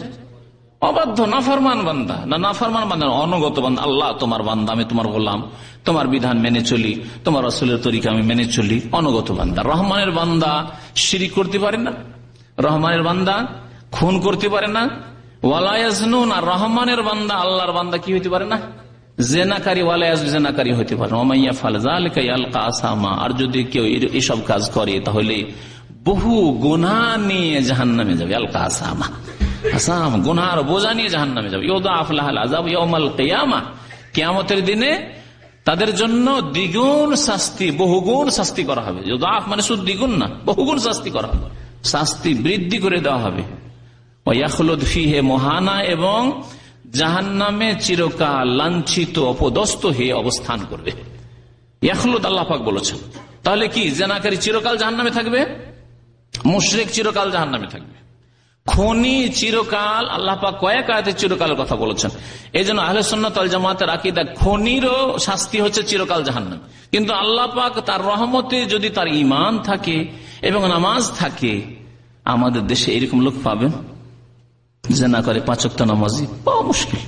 অবাধ্য নাফরমান বান্দা। না, নাফরমান বান্দা অনুগত বান্দা, আল্লাহ তোমার বান্দা, আমি তোমার গোলাম, তোমার বিধান মেনে চলি, তোমার রাসূলের তরিকা আমি মেনে চলি, অনুগত বান্দা। রহমানের বান্দা শিরিক করতে পারে না, রহমানের বান্দা খুন করতে পারে না, ওয়ালা ইয়াজনুন, আর রহমানের বান্দা আল্লাহর বান্দা কি হইতে পারে না, জেনাকারী, ওয়ালা জেনাকারী হইতে পারে। ওমাইয়া ফাল যালিকা ইয়ালকা আসামা, আর যদি কেউ এসব কাজ করে তাহলে বহু গুনাহ নিয়ে জাহান্নামে যাবে। আলকা আসামা, আসাম গুনার বোঝা নিয়ে জাহান্নামে যাবে। ইউদাআফ লাহুল আযাব ইয়াউমাল কিয়ামা, কিয়ামতের দিনে তাদের জন্য দ্বিগুণ শাস্তি, বহুগুণ শাস্তি করা হবে। ইউদাআফ মানে শুধু দ্বিগুণ না, বহুগুণ শাস্তি করা হবে, শাস্তি বৃদ্ধি করে দেওয়া হবে। ওয়া ইয়াখলুদ ফীহি মুহানা, এবং জাহান্নামে চিরকাল লাঞ্ছিত অপদস্থ হয়ে অবস্থান করবে। ইয়াখলুদ আল্লাহ পাক বলেছেন। তাহলে কি জিনাকারী চিরকাল জাহান্নামে থাকবে, মুশরিক চিরকাল জাহান্নামে থাকবে, খুনি চিরকাল, আল্লাহ পাক কয়েক আয়াতে চিরকালের কথা বলেছেন। এই জন্য আহলে সুন্নাত ওয়াল জামাতের আকীদা, খুনিরও শাস্তি হচ্ছে চিরকাল জাহান্নাম। কিন্তু আল্লাহ পাক তার রহমতে যদি তার ঈমান থাকে এবং নামাজ থাকে, আমাদের দেশে এরকম লোক পাবেন জিনা করে 5 ওয়াক্ত নামাজি, পাওয়া মুশকিল।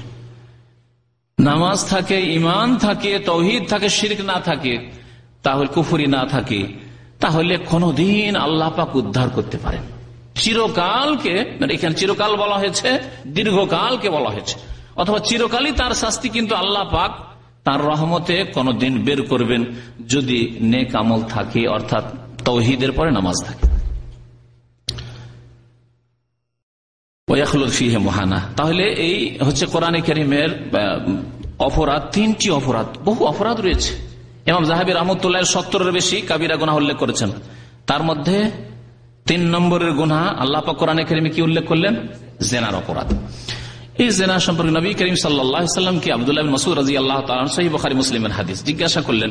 নামাজ থাকে, ঈমান থাকে, তাওহীদ থাকে, শিরক না থাকে, তাহলে কুফরি না থাকে, তাহলে কোনদিন আল্লাহ পাক উদ্ধার করতে পারেন। চিরকালকে, এখানে চিরকাল বলা হয়েছে, দীর্ঘকালকে বলা হয়েছে, অথবা চিরকালই তার শাস্তি, কিন্তু আল্লাহ পাক তার রহমতে কোনদিন বের করবেন যদি নেক আমল থাকে, অর্থাৎ তাওহীদের পরে নামাজ থাকে। ওয়াখলুদ ফীহি মুহানা, তাহলে এই হচ্ছে কোরআনে কারীমের অপরাধ। 3টি অপরাধ, বহু অপরাধ রয়েছে। ইমাম যাহাবী রাহমাতুল্লাহ 70-এর বেশি কাবিরা গুনাহ উল্লেখ করেছেন। তার মধ্যে 3 নম্বরের গুনাহ আল্লাহ পাক কোরআনে কারীমে কি উল্লেখ করলেন, জিনার অপরাধ। এই জিনা সম্পর্কে নবী করিম সাল্লাল্লাহু আলাইহি ওয়াসাল্লাম কি আব্দুল্লাহ ইবনে মাসউদ রাদিয়াল্লাহু তাআলা সহিহ বুখারী মুসলিমের হাদিস, জিজ্ঞাসা করলেন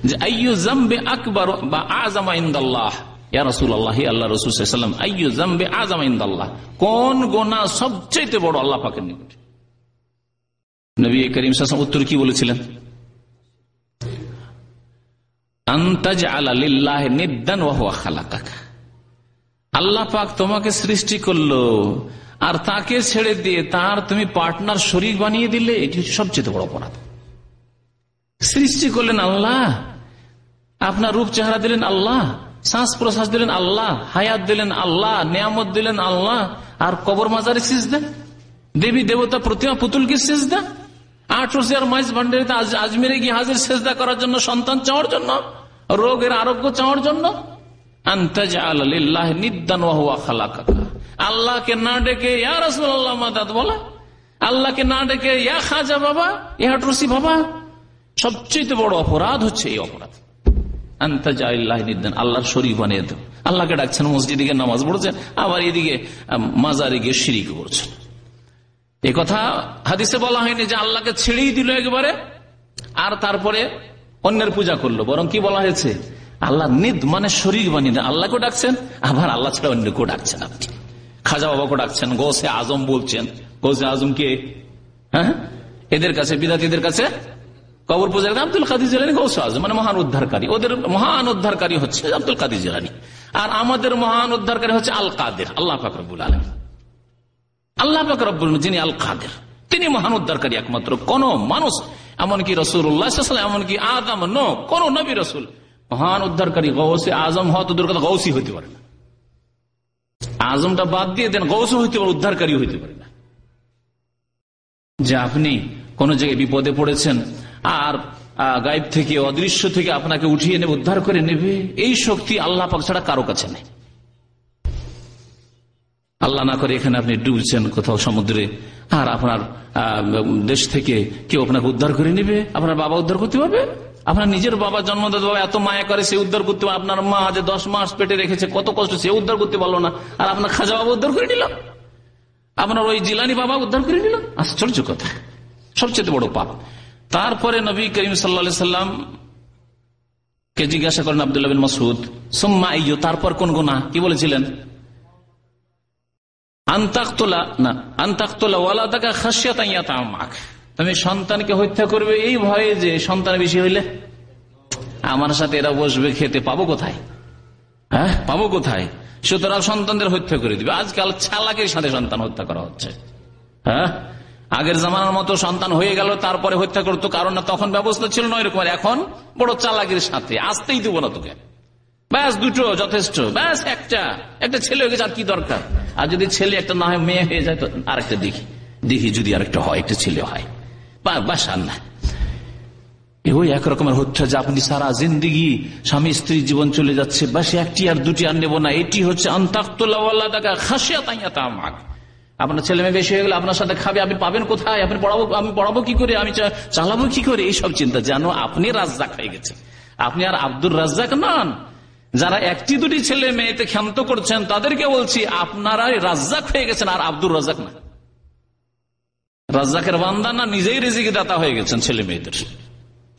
যে আইয়ু যামবি আকবার বা আযমা ইনদাল্লাহ, ইয়া রাসূলুল্লাহ, আল্লাহ রাসূল সাল্লাল্লাহু আলাইহি ওয়াসাল্লাম, আইয়ু যামবি আযমা ইনদাল্লাহ, কোন গুনাহ সবচেয়ে বড় আল্লাহ পাকের নিকটে? নবী করিম সাল্লাল্লাহু আলাইহি ওয়াসাল্লাম উত্তর কি বলেছিলেন? আনতাজআলা লিল্লাহি নিদ্দান ওয়া হুয়া খালাকাকা, আল্লাহ পাক তোমাকে সৃষ্টি করলো আর তাকে ছেড়ে দিয়ে তার তুমি পার্টনার শরীক বানিয়ে দিলে, এটি সবচেয়ে বড় অপরাধ। সৃষ্টি করলেন আল্লাহ, আপনার রূপ চেহারা দিলেন আল্লাহ, শ্বাস প্রশ্বাস দিলেন আল্লাহ, হায়াত দিলেন আল্লাহ, নিয়ামত দিলেন আল্লাহ, আর কবর মাজারে সিজদা, দেবী দেবতা প্রতিমা পুতুলকে সিজদা, 8 মাইজ ভান্ডারিতে আজমিরে গিয়ে হাজির সিজদা করার জন্য, সন্তান চাওয়ার জন্য, রোগের আরোগ্য চাওয়ার জন্য, আনতা জাআলা লিল্লাহি নিদ্দান ওয়া হুয়া খালাকাকা, আল্লাহকে না ডেকে ইয়া রাসূলুল্লাহ মাদাদ বলা, আল্লাহকে না ডেকে ইয়া খাজা বাবা, ইয়া হাটরসি বাবা, সবচেয়ে বড় অপরাধ হচ্ছে এই অপরাধ। আনতা জাআলা লিল্লাহি নিদ্দান, আল্লাহর শরীক বানিয়ে দাও। আল্লাহকে ডাকছেন, মসজিদে গিয়ে নামাজ পড়ছেন, আবার এদিকে মাজারে গিয়ে শিরিক করছেন। এই কথা হাদিসে বলা হয়নি যে আল্লাহকে ছেড়েই দিল একবারে আর তারপরে অন্যের পূজা করলো, বরং কি বলা হয়েছে, আল্লাহ নিদ মানে শরীক বানিয়ে দেন, আল্লাহকে ডাকছেন, আবার আল্লাহ ছাড়া অন্যকেও ডাকছেন। আপনি খাজা বাবাকে ডাকছেন, গৌসে আজম বলছেন, গৌসে আজম কে? হ্যাঁ, এদের কাছে, বিদাতীদের কাছে কবর পূজার আব্দুল কাদের জিলানী গৌসে আজম মানে মহান উদ্ধারকারী। ওদের মহান উদ্ধারকারী হচ্ছে আব্দুল কাদের জিলানী, আর আমাদের মহান উদ্ধারকারী হচ্ছে আল কাদের, আল্লাহ পাক রব্বুল আলামিন। আল্লাহ পাক রব্বুল আলামিন যিনি আল কাদের, তিনি মহান উদ্ধারকারী একমাত্র। কোন মানুষ, এমনকি রাসূলুল্লাহ সাল্লাল্লাহু আলাইহি ওয়াসাল্লাম, এমনকি আদম, কোন নবী রাসূল মহান উদ্ধারকারী গৌসে আজম হওয়া তো দূর কথা, গৌসি হইতে পারে না। আজমটা বাদ দিয়ে দেন, গৌসও হইতে পারে, উদ্ধারকারী হইতে পারে না। যে আপনি কোন জায়গায় বিপদে পড়েছেন আর গায়েব থেকে, অদৃশ্য থেকে আপনাকে উঠিয়ে নেবে, উদ্ধার করে নেবে, এই শক্তি আল্লাহ পাক ছাড়া কারো কাছে নেই। আল্লাহ না করে এখানে আপনি ডুবছেন কোথাও সমুদ্রে, আর আপনার দেশ থেকে কেউ আপনাকে উদ্ধার করে নেবে? আপনার বাবা উদ্ধার করতে পারবে? আপনার নিজের বাবা, জন্মদাতা বাবা এত মায়া করে, সে উদ্ধার করতে পারবে? আপনার মা যে 10 মাস পেটে রেখেছে, কত কষ্ট, সে উদ্ধার করতে পারলো না, আর আপনার খাজা বাবা উদ্ধার করে নিল, আপনার ওই জিলানি বাবা উদ্ধার করে নিল। আশ্চর্য কথা, সবচেয়ে বড় পাপ। তারপরে নবী করিম সাল্লাল্লাহু আলাইহি ওয়াসাল্লাম কে জিজ্ঞাসা করেন আব্দুল্লাহ বিন মাসউদ, সুম্মা আইয়ু, তারপর কোন গুনাহ? কি বলেছিলেন? আনতাকতুলা ওয়ালাদাকা খাশিয়াতান ইয়াতাআমাক, তুমি সন্তানকে হত্যা করবে এই ভয়ে যে সন্তান বেশি হইলে আমার সাথে এরা বসবে খেতে, পাবো কোথায়? হ্যাঁ, পাবো কোথায়? সুতরাং সন্তানদের হত্যা করে দিবে। আজকাল চালাকের সাথে সন্তান হত্যা করা হচ্ছে। হ্যাঁ, আগের জামানার মতো সন্তান হয়ে গেল তারপরে হত্যা করতো, কারণ না তখন ব্যবস্থা ছিল না এরকম। এখন বড় চালাকের সাথে, আসতেই দেবো না তোকে, ব্যাস দুটো যথেষ্ট, ব্যাস একটা ছেলে হয়ে গেছে, আর কি দরকার? আর যদি ছেলে একটা না হয়, মেয়ে হয়ে যায় তো আরেকটা দেখি যদি আরেকটা হয়, একটা ছেলে হয়, বাস আর না। ওই একরকমের হত্যা, যে আপনি সারা জিন্দিগি স্বামী স্ত্রীর জীবন চলে যাচ্ছে, বাস একটি আর দুটি আর নেবো না, এটি হচ্ছে আনতাকতুলা ওয়ালাদাকা খাশিয়াতান ইয়াতাআমাক। আপনার ছেলে মেয়ে বেশি হয়ে গেলে আপনার সাথে খাবে, আপনি পাবেন কোথায়? আপনি আমি পড়াবো কি করে, আমি চালাবো কি করে, এইসব চিন্তা। যেন আপনি রাজ্জাক হয়ে গেছেন, আপনি আর আব্দুর রাজ্জাক নন। যারা একটি দুটি ছেলে মেয়েতে ক্ষান্ত করছেন তাদেরকে বলছি, আপনারাই রাজ্জাক হয়ে গেছেন, আর আব্দুর রাজ্জাক না। রাজ্জাকের বান্দা না, নিজেই রিজিকের দাতা হয়ে গেছেন ছেলে মেয়েদের।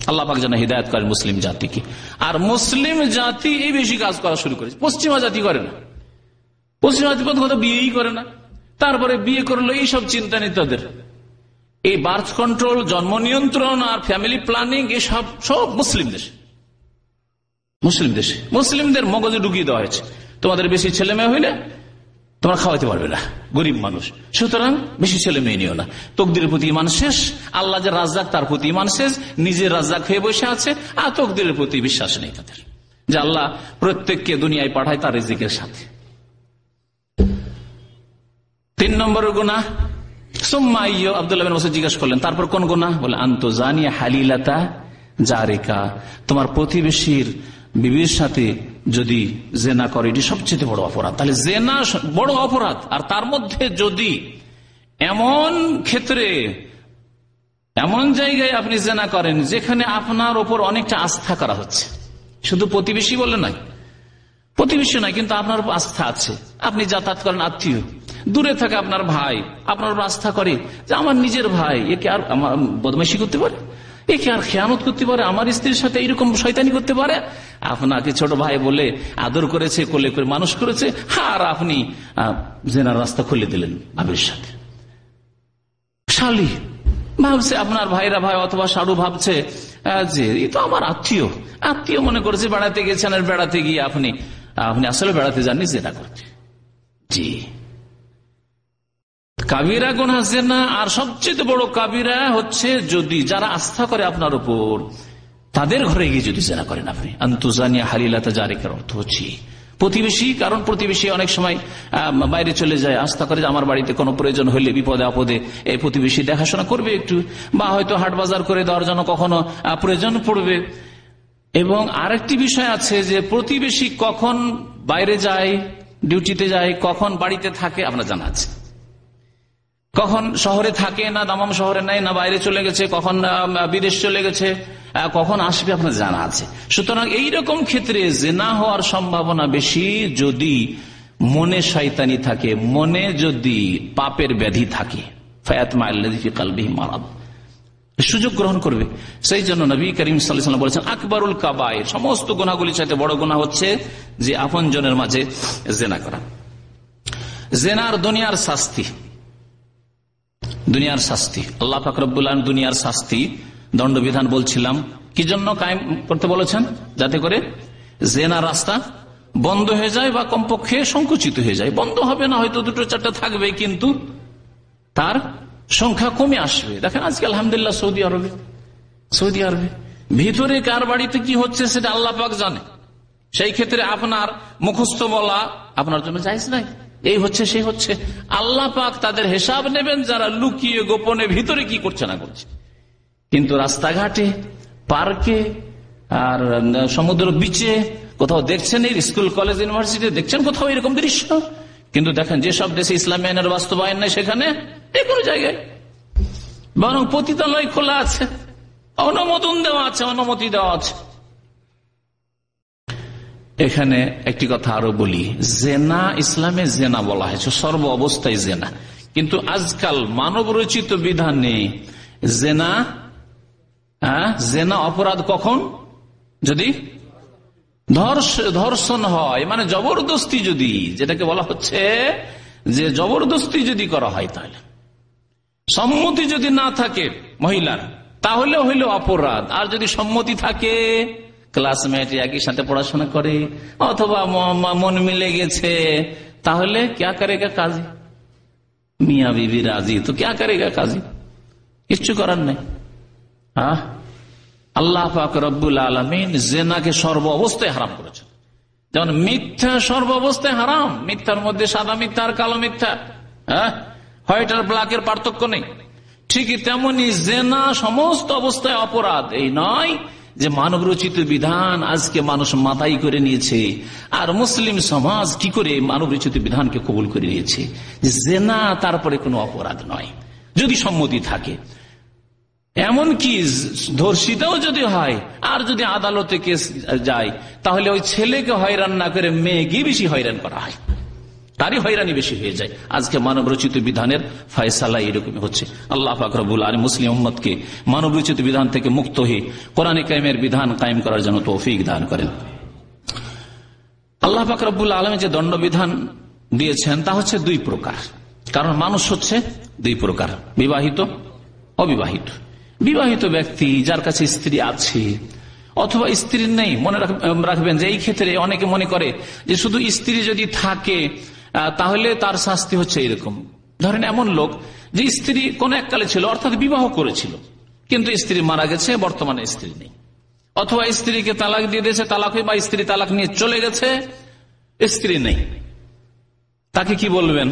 আল্লাহ পাক যেন হিদায়াত করেন মুসলিম জাতিকে। আর মুসলিম জাতি এই বেশি কাজ করা শুরু করেছে, পশ্চিমা জাতি করে না। পশ্চিমা জাতি প্রথমত বিয়েই করে না, তারপরে বিয়ে করলো এইসব চিন্তা নেই তাদের। এই বার্থ কন্ট্রোল, জন্ম নিয়ন্ত্রণ আর ফ্যামিলি প্ল্যানিং, এসব সব মুসলিম দেশে, মুসলিমদের মগজে ঢুকিয়ে দেওয়া হয়েছে। তোমাদের বেশি ছেলে মেয়ে হইলে তোমরা খাওয়াইতে পারবে না, গরিব মানুষ, সুতরাং বেশি ছেলে মেয়ে নিও না। তকদিরের প্রতি ইমান শেষ, আল্লাহ যে রাজ্জাক তার প্রতি ইমান শেষ, নিজের রাজ্জাক হয়ে বসে আছে, আর তকদিরের প্রতি বিশ্বাস নেই তাদের, যে আল্লাহ প্রত্যেককে দুনিয়ায় পাঠায় তার রিজিকের সাথে। 3 নম্বর গুনাহ, সুম্মা আইয়ু, আব্দুল্লাহ বিন মাসউদ জিজ্ঞাসা করলেন তারপর কোন গুনাহ? বলে আনতুজানিয়া হালিলাতা জারিকা, তোমার প্রতিবেশীর বিবির সাথে যদি জেনা করে, এটি সবচেয়ে বড় অপরাধ। তাহলে জেনা বড় অপরাধ, আর তার মধ্যে যদি এমন ক্ষেত্রে, এমন জায়গায় আপনি জেনা করেন যেখানে আপনার ওপর অনেকটা আস্থা করা হচ্ছে, শুধু প্রতিবেশী বলে নয়, প্রতিবেশী নয় কিন্তু আপনার উপর আস্থা আছে, আপনি যাতায়াত করেন, আত্মীয় দূরে থাকে আপনার ভাই, আপনার উপর আস্থা করে যে আমার নিজের ভাই, একে আর বদমাইশি করতে পারে, একে আর খেয়ানত করতে পারে, আমার স্ত্রীর সাথে এইরকম শয়তানি করতে পারে। আপনাকে ছোট ভাই বলে আদর করেছে, কোলে করে মানুষ করেছে, আর আপনি জেনার রাস্তা খুলে দিলেন ভাবির সাথে। শালি ভাবছে, আপনার ভাইরা ভাই অথবা সাড়ু ভাবছে যে এই তো আমার আত্মীয় মনে করেছে, বেড়াতে গেছেন, আর বেড়াতে গিয়ে আপনি আসলে বেড়াতে যাননি, জেনা করতে। জি, কাবিরা গুনাহ জেনা। আর সবচেয়ে বড় কাবিরা হচ্ছে যদি যারা আস্থা করে আপনার উপর, তাদের ঘরে গিয়ে যদি জেনা করেন আপনি। আনতুজানিয়া হালিলাতা জারিকার অর্থ হচ্ছে প্রতিবেশী, কারণ প্রতিবেশী অনেক সময় বাইরে চলে যায়, আস্থা করে যে আমার বাড়িতে কোনো প্রয়োজন হলে, বিপদে আপদে এই প্রতিবেশী দেখাশোনা করবে একটু, বা হয়তো হাট বাজার করে দেওয়ার জন্য কখনো প্রয়োজন পড়বে। এবং আরেকটি বিষয় আছে যে প্রতিবেশী কখন বাইরে যায়, ডিউটিতে যায়, কখন বাড়িতে থাকে আপনার জানা আছে, কখন শহরে থাকে না দামাম শহরে নাই, না বাইরে চলে গেছে, কখন বিদেশ চলে গেছে, কখন আসবে আপনার জানা আছে। সুতরাং এইরকম ক্ষেত্রে জিনা হওয়ার সম্ভাবনা বেশি যদি মনে শয়তানি থাকে, মনে যদি পাপের ব্যাধি থাকে, সুযোগ গ্রহণ করবে। সেই জন্য নবী করিম সাল্লাল্লাহু আলাইহি ওয়াসাল্লাম বলেছেন আকবরুল কাবায়ের, সমস্ত গুনাহগুলির চাইতে বড় গুনাহ হচ্ছে যে আপনজনের মাঝে জিনা করা। জিনার দুনিয়ার শাস্তি, দুনিয়ার শাস্তি আল্লাহ পাক রব্বুল আলামিন দুনিয়ার শাস্তি দণ্ডবিধান বলছিলাম কি জন্য কায়েম করতে বলেছেন, যাতে করে জিনার রাস্তা বন্ধ হয়ে যায় বা কমপক্ষে সংকুচিত হয়ে যায়। বন্ধ হবে না, হয়তো দুটো চারটা থাকবে, কিন্তু তার সংখ্যা কমে আসবে। দেখেন আজকে আলহামদুলিল্লাহ সৌদি আরবে ভিতরে কার বাড়িতে কি হচ্ছে সেটা আল্লাহ পাক জানে। সেই ক্ষেত্রে আপনার মুখস্থ বলা আপনার জন্য জায়েজ নাই, এই হচ্ছে সেই হচ্ছে। আল্লাহ পাক তাদের হিসাব নেবেন যারা লুকিয়ে গোপনে ভিতরে কি করছে না করছে। কিন্তু রাস্তাঘাটে, পার্কে, আর সমুদ্র বিচে কোথাও দেখছেন, এই স্কুল কলেজ ইউনিভার্সিটি দেখছেন কোথাও এরকম দৃশ্য? কিন্তু দেখেন যেসব দেশে ইসলামী আইনের বাস্তবায়ন নেই সেখানে যে কোনো জায়গায় বরং পতিতালয় খোলা আছে, অনুমোদন দেওয়া আছে, অনুমতি দেওয়া আছে। এখানে একটি কথা আরো বলি, জেনা ইসলামে জেনা বলা হয়েছে, সর্ব অবস্থায় জেনা। কিন্তু আজকাল মানব রচিত বিধানে জেনা অপরাধ কখন, যদি ধর্ষণ হয়, মানে জবরদস্তি, যদি যেটাকে বলা হচ্ছে যে জবরদস্তি যদি করা হয়, তাহলে সম্মতি যদি না থাকে মহিলার তাহলে হইল অপরাধ। আর যদি সম্মতি থাকে, ক্লাসমেট একই সাথে পড়াশোনা করে অথবা মন মিলে গেছে, তাহলে ক্যা করেগা কাজী, মিয়া বিবি রাজি তো ক্যা করেগা কাজী, কিচ্ছু করার নেই। আল্লাহ পাক রব্বুল আলামিন জিনাকে সর্ব অবস্থায় হারাম করেছেন। যেমন মিথ্যা সর্ব অবস্থায় হারাম, মিথ্যার মধ্যে সাদা মিথ্যা আর কালো মিথ্যা, হোয়াইট আর ব্ল্যাকের পার্থক্য নেই। ঠিকই তেমনি জিনা সমস্ত অবস্থায় অপরাধ। এই নয় যে মানব রচিত বিধান আজকে মানুষ মাথায় করে নিয়েছে, আর মুসলিম সমাজ কি করে মানব রচিত বিধানকে কবুল করে নিয়েছে যে জিনা তারপরে কোনো অপরাধ নয় যদি সম্মতি থাকে। এমনকি ধর্ষিতাও যদি হয় আর যদি আদালতে কেস যায়, তাহলে ওই ছেলেকে হয়রান না করে মেয়েকে বেশি হয়রান করা হয়, তারই হয়রানি বেশি হয়ে যায়। আজকে মানব রচিত বিধানের ফয়সালা এরকম হচ্ছে। আল্লাহ পাক রব্বুল আলামিন মুসলিম উম্মতকে মানব রচিত বিধান থেকে মুক্ত হয়ে কোরআনে কারিমের বিধান কায়েম করার জন্য তৌফিক দান করেন। আল্লাহ পাক রব্বুল আলামিন যে দণ্ডবিধান দিয়েছেন তা হচ্ছে দুই প্রকার, কারণ মানুষ হচ্ছে দুই প্রকার, বিবাহিত, অবিবাহিত। বিবাহিত ব্যক্তি যার কাছে স্ত্রী আছে অথবা স্ত্রী নেই, মনে রাখবেন যে এই ক্ষেত্রে অনেকে মনে করে যে শুধু স্ত্রী যদি থাকে তাহলে তার শাস্তি হচ্ছে এরকম। ধরেন এমন লোক যে স্ত্রী কোন এককালে ছিল, অর্থাৎ বিবাহ করেছিল, কিন্তু স্ত্রী মারা গেছে, বর্তমানে স্ত্রী নেই, অথবা স্ত্রীকে তালাক দিয়ে দিয়েছে, তালাক বা স্ত্রী তালাক নিয়ে চলে গেছে, স্ত্রী নেই, তাকে কি বলবেন?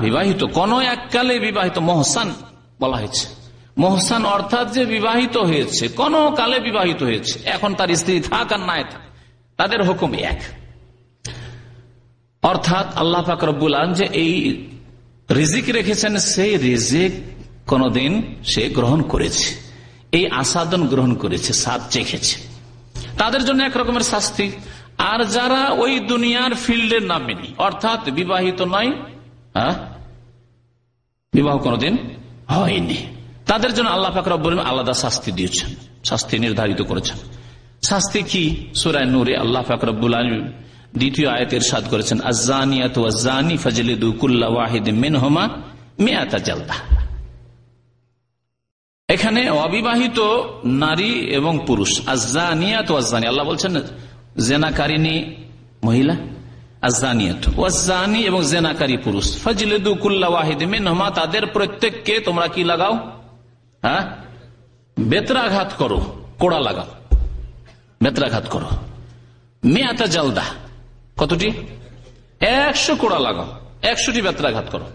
বিবাহিত। কোন এককালে বিবাহিত, মহসান বলা হয়েছে। মহসান অর্থাৎ যে বিবাহিত হয়েছে, কোন কালে বিবাহিত হয়েছে, এখন তার স্ত্রী থাক আর নাই থাক, তাদের হুকুম এক। অর্থাৎ আল্লাহ পাক রব্বুল আলামিন যে এই রিজিক রেখেছেন, সেই রিজিক কোনদিন সে গ্রহণ করেছে, এই আসাদন গ্রহণ করেছে, স্বাদ চেখেছে, তাদের জন্য একরকমের শাস্তি। আর যারা ওই দুনিয়ার ফিল্ডের নামেনি, অর্থাৎ বিবাহিত নয়, বিবাহ কোনদিন হয়নি, তাদের জন্য আল্লাহ পাক রব্বুল আলামিন আলাদা শাস্তি দিয়েছেন, শাস্তি নির্ধারিত করেছেন। শাস্তি কি? সূরা নূরে আল্লাহ পাক রব্বুল আলামিন দ্বিতীয় আয়াতে ইরশাদ করেছেন, আয-যানিয়াতু ওয়াজ-যানি ফাজলিদু কুল্লা ওয়াহিদিন মিনহুমা মিআতা জালদা। এখানে অবিবাহিত নারী এবং পুরুষ, আয-যানিয়াতু ওয়াজ-যানি, আল্লাহ বলছেন জেনাকারিনী মহিলা, আয-যানিয়াতু ওয়াজ-যানি এবং জেনাকারী পুরুষ, ফাজলিদু কুল্লা ওয়াহিদিন মিনহুমা, তাদের প্রত্যেককে তোমরা কি লাগাও? বেত্রাঘাত করো, কোড়া লাগাও, বেত্রাঘাত করো। মিআতা জালদা, কতটি? 100 কোড়া লাগাও, 100টি বেত্রাঘাত করো।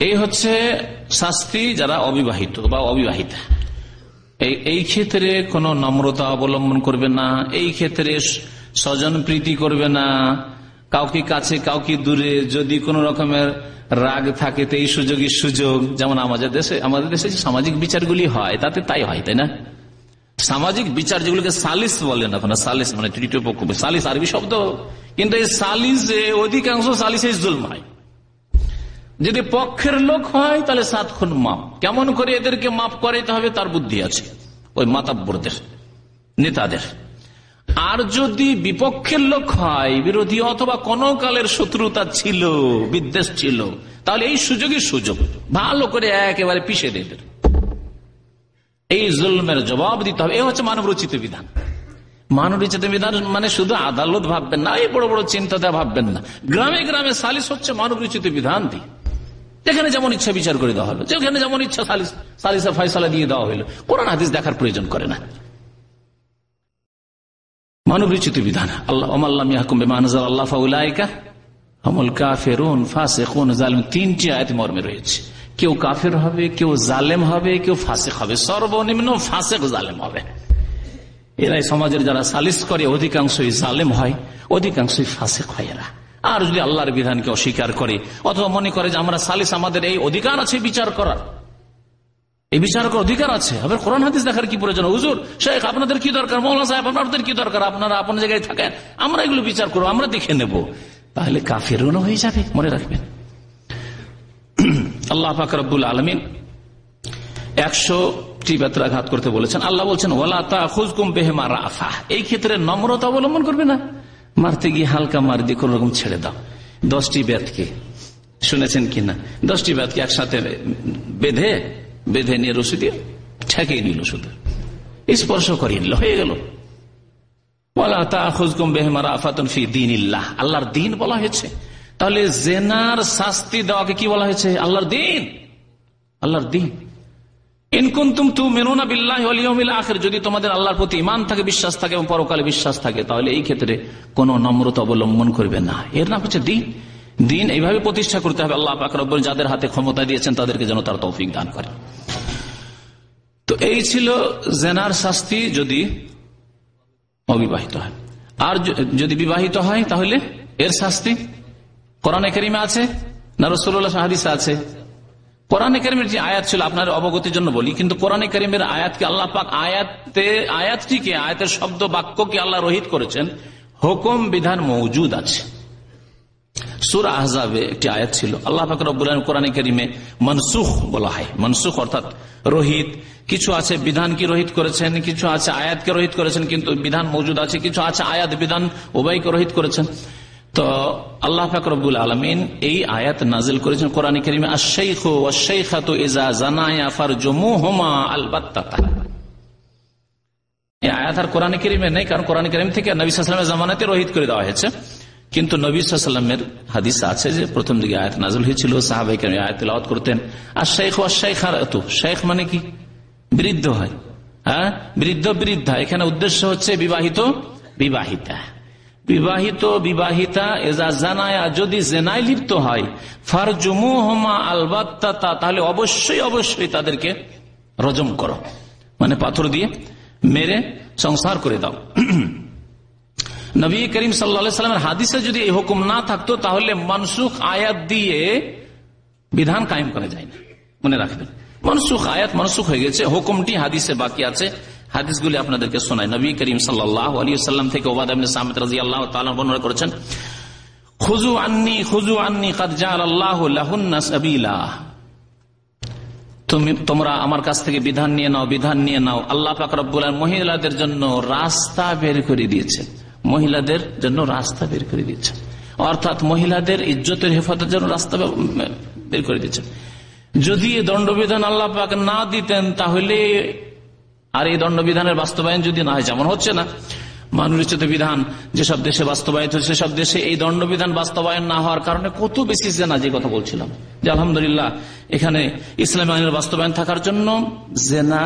এই হচ্ছে শাস্তি যারা অবিবাহিত বা অবিবাহিতা। এই ক্ষেত্রে কোনো নম্রতা অবলম্বন করবে না, এই ক্ষেত্রে স্বজন প্রীতি করবে না, কাউকে কাছে কাউকে দূরে, যদি কোন রকমের রাগ থাকে তো এই সুযোগই সুযোগ। যেমন আমাদের দেশে যে সামাজিক বিচারগুলি হয় তাতে তাই হয়, তাই না? সামাজিক বিচার যেগুলোকে সালিস বলেন, এখন সালিস মানে তৃতীয় পক্ষ, সালিস আরবি শব্দ, কিন্তু এই সালিসে অধিকাংশ সালিসে জুলম হয়। যদি পক্ষের লোক হয় তাহলে 7 খুন মাপ। কেমন করে এদেরকে মাপ করাইতে হবে তার বুদ্ধি আছে ওই মাতাব্বরদের, নেতাদের। আর যদি বিপক্ষের লোক হয়, বিরোধী অথবা কোন কালের শত্রুতা ছিল, বিদ্বেষ ছিল, তাহলে এই সুযোগই সুযোগ, ভালো করে একেবারে পিষে দেবে। এই জুলমের জবাব দিতে হবে। এই হচ্ছে মানব রচিত বিধান। মানব রচিত বিধান মানে শুধু আদালত ভাববেন না, এই বড় বড় চিন্তাতে ভাববেন না। গ্রামে গ্রামে সালিস হচ্ছে মানব রচিত বিধান দিয়ে, যেখানে যেমন ইচ্ছা বিচার করে দেওয়া হলো, যেখানে যেমন ইচ্ছা সালিসের ফয়সালা দিয়ে দেওয়া হলো। কোরআন হাদিস দেখার প্রয়োজন করে না, মানব রচিত বিধান। আল্লাহ ওমাল্লাম ইয়াহকুম বিমা আনজাল আল্লাহ ফাউলাইকা হুমুল কাফিরুন ফাসিকুন জালিম। 3টি আয়াত মর্মে রয়েছে। কেউ কাফের হবে, কেউ জালেম হবে, কেউ ফাসিক হবে, সর্বনিম্ন ফাসিক জালেম হবে। এরাই সমাজের যারা সালিস করে অধিকাংশই জালেম হয়, অধিকাংশই ফাসিক হয় এরা। আর যদি আল্লাহর বিধানকে অস্বীকার করে অথবা মনে করে যে আমরা সালিস, আমাদের এই অধিকার আছে বিচার করার, এই বিচার করার অধিকার আছে, আবার কোরআন হাদিস দেখার কি প্রয়োজন? হুজুর শেখ আপনাদের কি দরকার, মৌলানা সাহেব আপনাদের কি দরকার, আপনারা আপন জায়গায় থাকেন, আমরা এগুলো বিচার করবো, আমরা দেখে নেব, তাহলে কাফেরুন হয়ে যাবে। মনে রাখবেন, আল্লাহ পাক রব্বুল আলামিন 100টি বেত্রাঘাত করতে বলেছেন। আল্লাহ বলছেন ওয়ালা তাখুযকুম বিহিমা রাফা, এই ক্ষেত্রে নম্রতা অবলম্বন করবে না, মারতে গিয়ে হালকা মার দিয়ে কোন রকম ছেড়ে দাও। 10টি বেতকে শুনেছেন কিনা, 10টি বেতকে একসাথে বেঁধে নিয়ে রশি দিয়ে ঠেকিয়ে নিল, শুধু স্পর্শ করিয়ে নিল, হয়ে গেল। ওয়ালা তাখুযকুম বিহিমা রাফাতুন ফি দীনিল্লাহ, আল্লাহর দ্বীন বলা হয়েছে। তাহলে জেনার শাস্তি দেওয়াকে কি বলা হয়েছে? আল্লাহর দ্বীন, আল্লাহর দ্বীন। ইন কুনতুম তুমিনুনা বিল্লাহি ওয়াল ইয়াউমিল আখির, যদি তোমাদের আল্লাহর প্রতি ঈমান থাকে, বিশ্বাস থাকে এবং পরকালে বিশ্বাস থাকে, তাহলে এই ক্ষেত্রে কোনো নম্রতা অবলম্বন করবে না। এর নাম হচ্ছে দ্বীন। দ্বীন এইভাবে প্রতিষ্ঠা করতে হবে। আল্লাহ পাক রব্বুল যাদের হাতে ক্ষমতা দিয়েছেন তাদেরকে যেন তার তৌফিক দান করে। তো এই ছিল জেনার শাস্তি যদি অবিবাহিত হয়। আর যদি বিবাহিত হয় তাহলে এর শাস্তি কোরআনে কারিমে আছে না রাসূলুল্লাহ হাদিসে আছে? কোরআনে কারিমের যে আয়াত ছিল, আপনার অবগতির জন্য বলি, কিন্তু কোরআনে কারিমের আয়াতকে আল্লাহ পাক আয়াতটিকে, আয়াতের শব্দ বাক্যকে আল্লাহ রহিত করেছেন, হুকুম বিধান মওজুদ আছে। সূরা আহজাবে একটি আয়াত ছিল, আল্লাহ পাক রব্বুল আলামিন কোরআনে কারিমে মনসুখ বলা হয়, মনসুখ অর্থাৎ রহিত। কিছু আছে বিধান কি রহিত করেছেন, কিছু আছে আয়াতকে রহিত করেছেন, কিন্তু বিধান মওজুদ আছে। কিছু আছে আয়াত বিধান উভয়কে রহিত করেছেন। তো আল্লাহ পাক রব্বুল আলামিন এই আয়াত নাজিল করেছেন কোরআনে কারিমে, আশ-শাইখু ওয়াশ-শাইখাতু ইযা জানায়া ফারজুমুহুমা আল-বাত্তাতা। এই আয়াত আর কোরআনে কারিমে নেই, কারণ কোরআনে কারিম থেকে নবী সাল্লাল্লাহু আলাইহি ওয়াসাল্লামের জামানাতে রহিত করে দেওয়া হয়েছে। কিন্তু নবী সাল্লাল্লাহু আলাইহি ওয়াসাল্লামের হাদিস আছে যে প্রথম দিকে আয়াত নাজিল হয়েছিল, সাহাবায়ে কেরাম আয়াত তেলাওয়াত করতেন। আশ-শাইখু ওয়াশ-শাইখাতু, শাইখ মানে কি? বৃদ্ধ হয়, হ্যাঁ, বৃদ্ধ বৃদ্ধা। এখানে উদ্দেশ্য হচ্ছে বিবাহিত বিবাহিতা, বিবাহিত বিবাহিতা এজা জানায়া, যদি জেনায় লিপ্ত হয়, ফারজুমুহুমা আল-বাত্তাতা, তাহলে অবশ্যই অবশ্যই তাদেরকে রজম করো, মানে পাথর দিয়ে মেরে সংসার করে দাও। নবী করিম সাল্লাল্লাহু আলাইহি ওয়াসাল্লামের হাদিসে যদি এই হুকুম না থাকতো তাহলে মানসুখ আয়াত দিয়ে বিধান কায়েম করা যায় না। মনে রাখবেন, মানসুখ আয়াত মানসুখ হয়ে গেছে, হুকুমটি হাদিসে বাকি আছে। হাদিসগুলি আপনাদেরকে শোনায়। নবী করিম সাল্লাল্লাহু আলাইহি ওয়াসাল্লাম থেকে উবাদা ইবনে সামিত রাদিয়াল্লাহু তাআলা বর্ণনা করেছেন, খুযু আন্নী ক্বাদ জাআলাল্লাহু লাহুন্না সাবিলা, তোমরা আমার কাছ থেকে বিধান নিয়ে নাও, বিধান নিয়ে নাও। আল্লাহ পাক রব্বুল আলামিন মহিলাদের জন্য রাস্তা বের করে দিয়েছেন, মহিলাদের জন্য রাস্তা বের করে দিয়েছেন, অর্থাৎ মহিলাদের ইজ্জতের হেফাজতের জন্য রাস্তা বের করে দিয়েছেন। যদি এই দণ্ডবিধান আল্লাহ পাক না দিতেন তাহলে, আর এই দণ্ডবিধানের বাস্তবায়ন যদি না হয়, যেমন হচ্ছে না, মানবরচিত বিধান যেসব দেশে বাস্তবায়িত হচ্ছে সেসব দেশে এই দণ্ডবিধান বাস্তবায়ন না হওয়ার কারণে কত বেশি জেনা, যে কথা বলছিলাম যে আলহামদুলিল্লাহ এখানে ইসলামী আইনের বাস্তবায়ন থাকার জন্য জেনা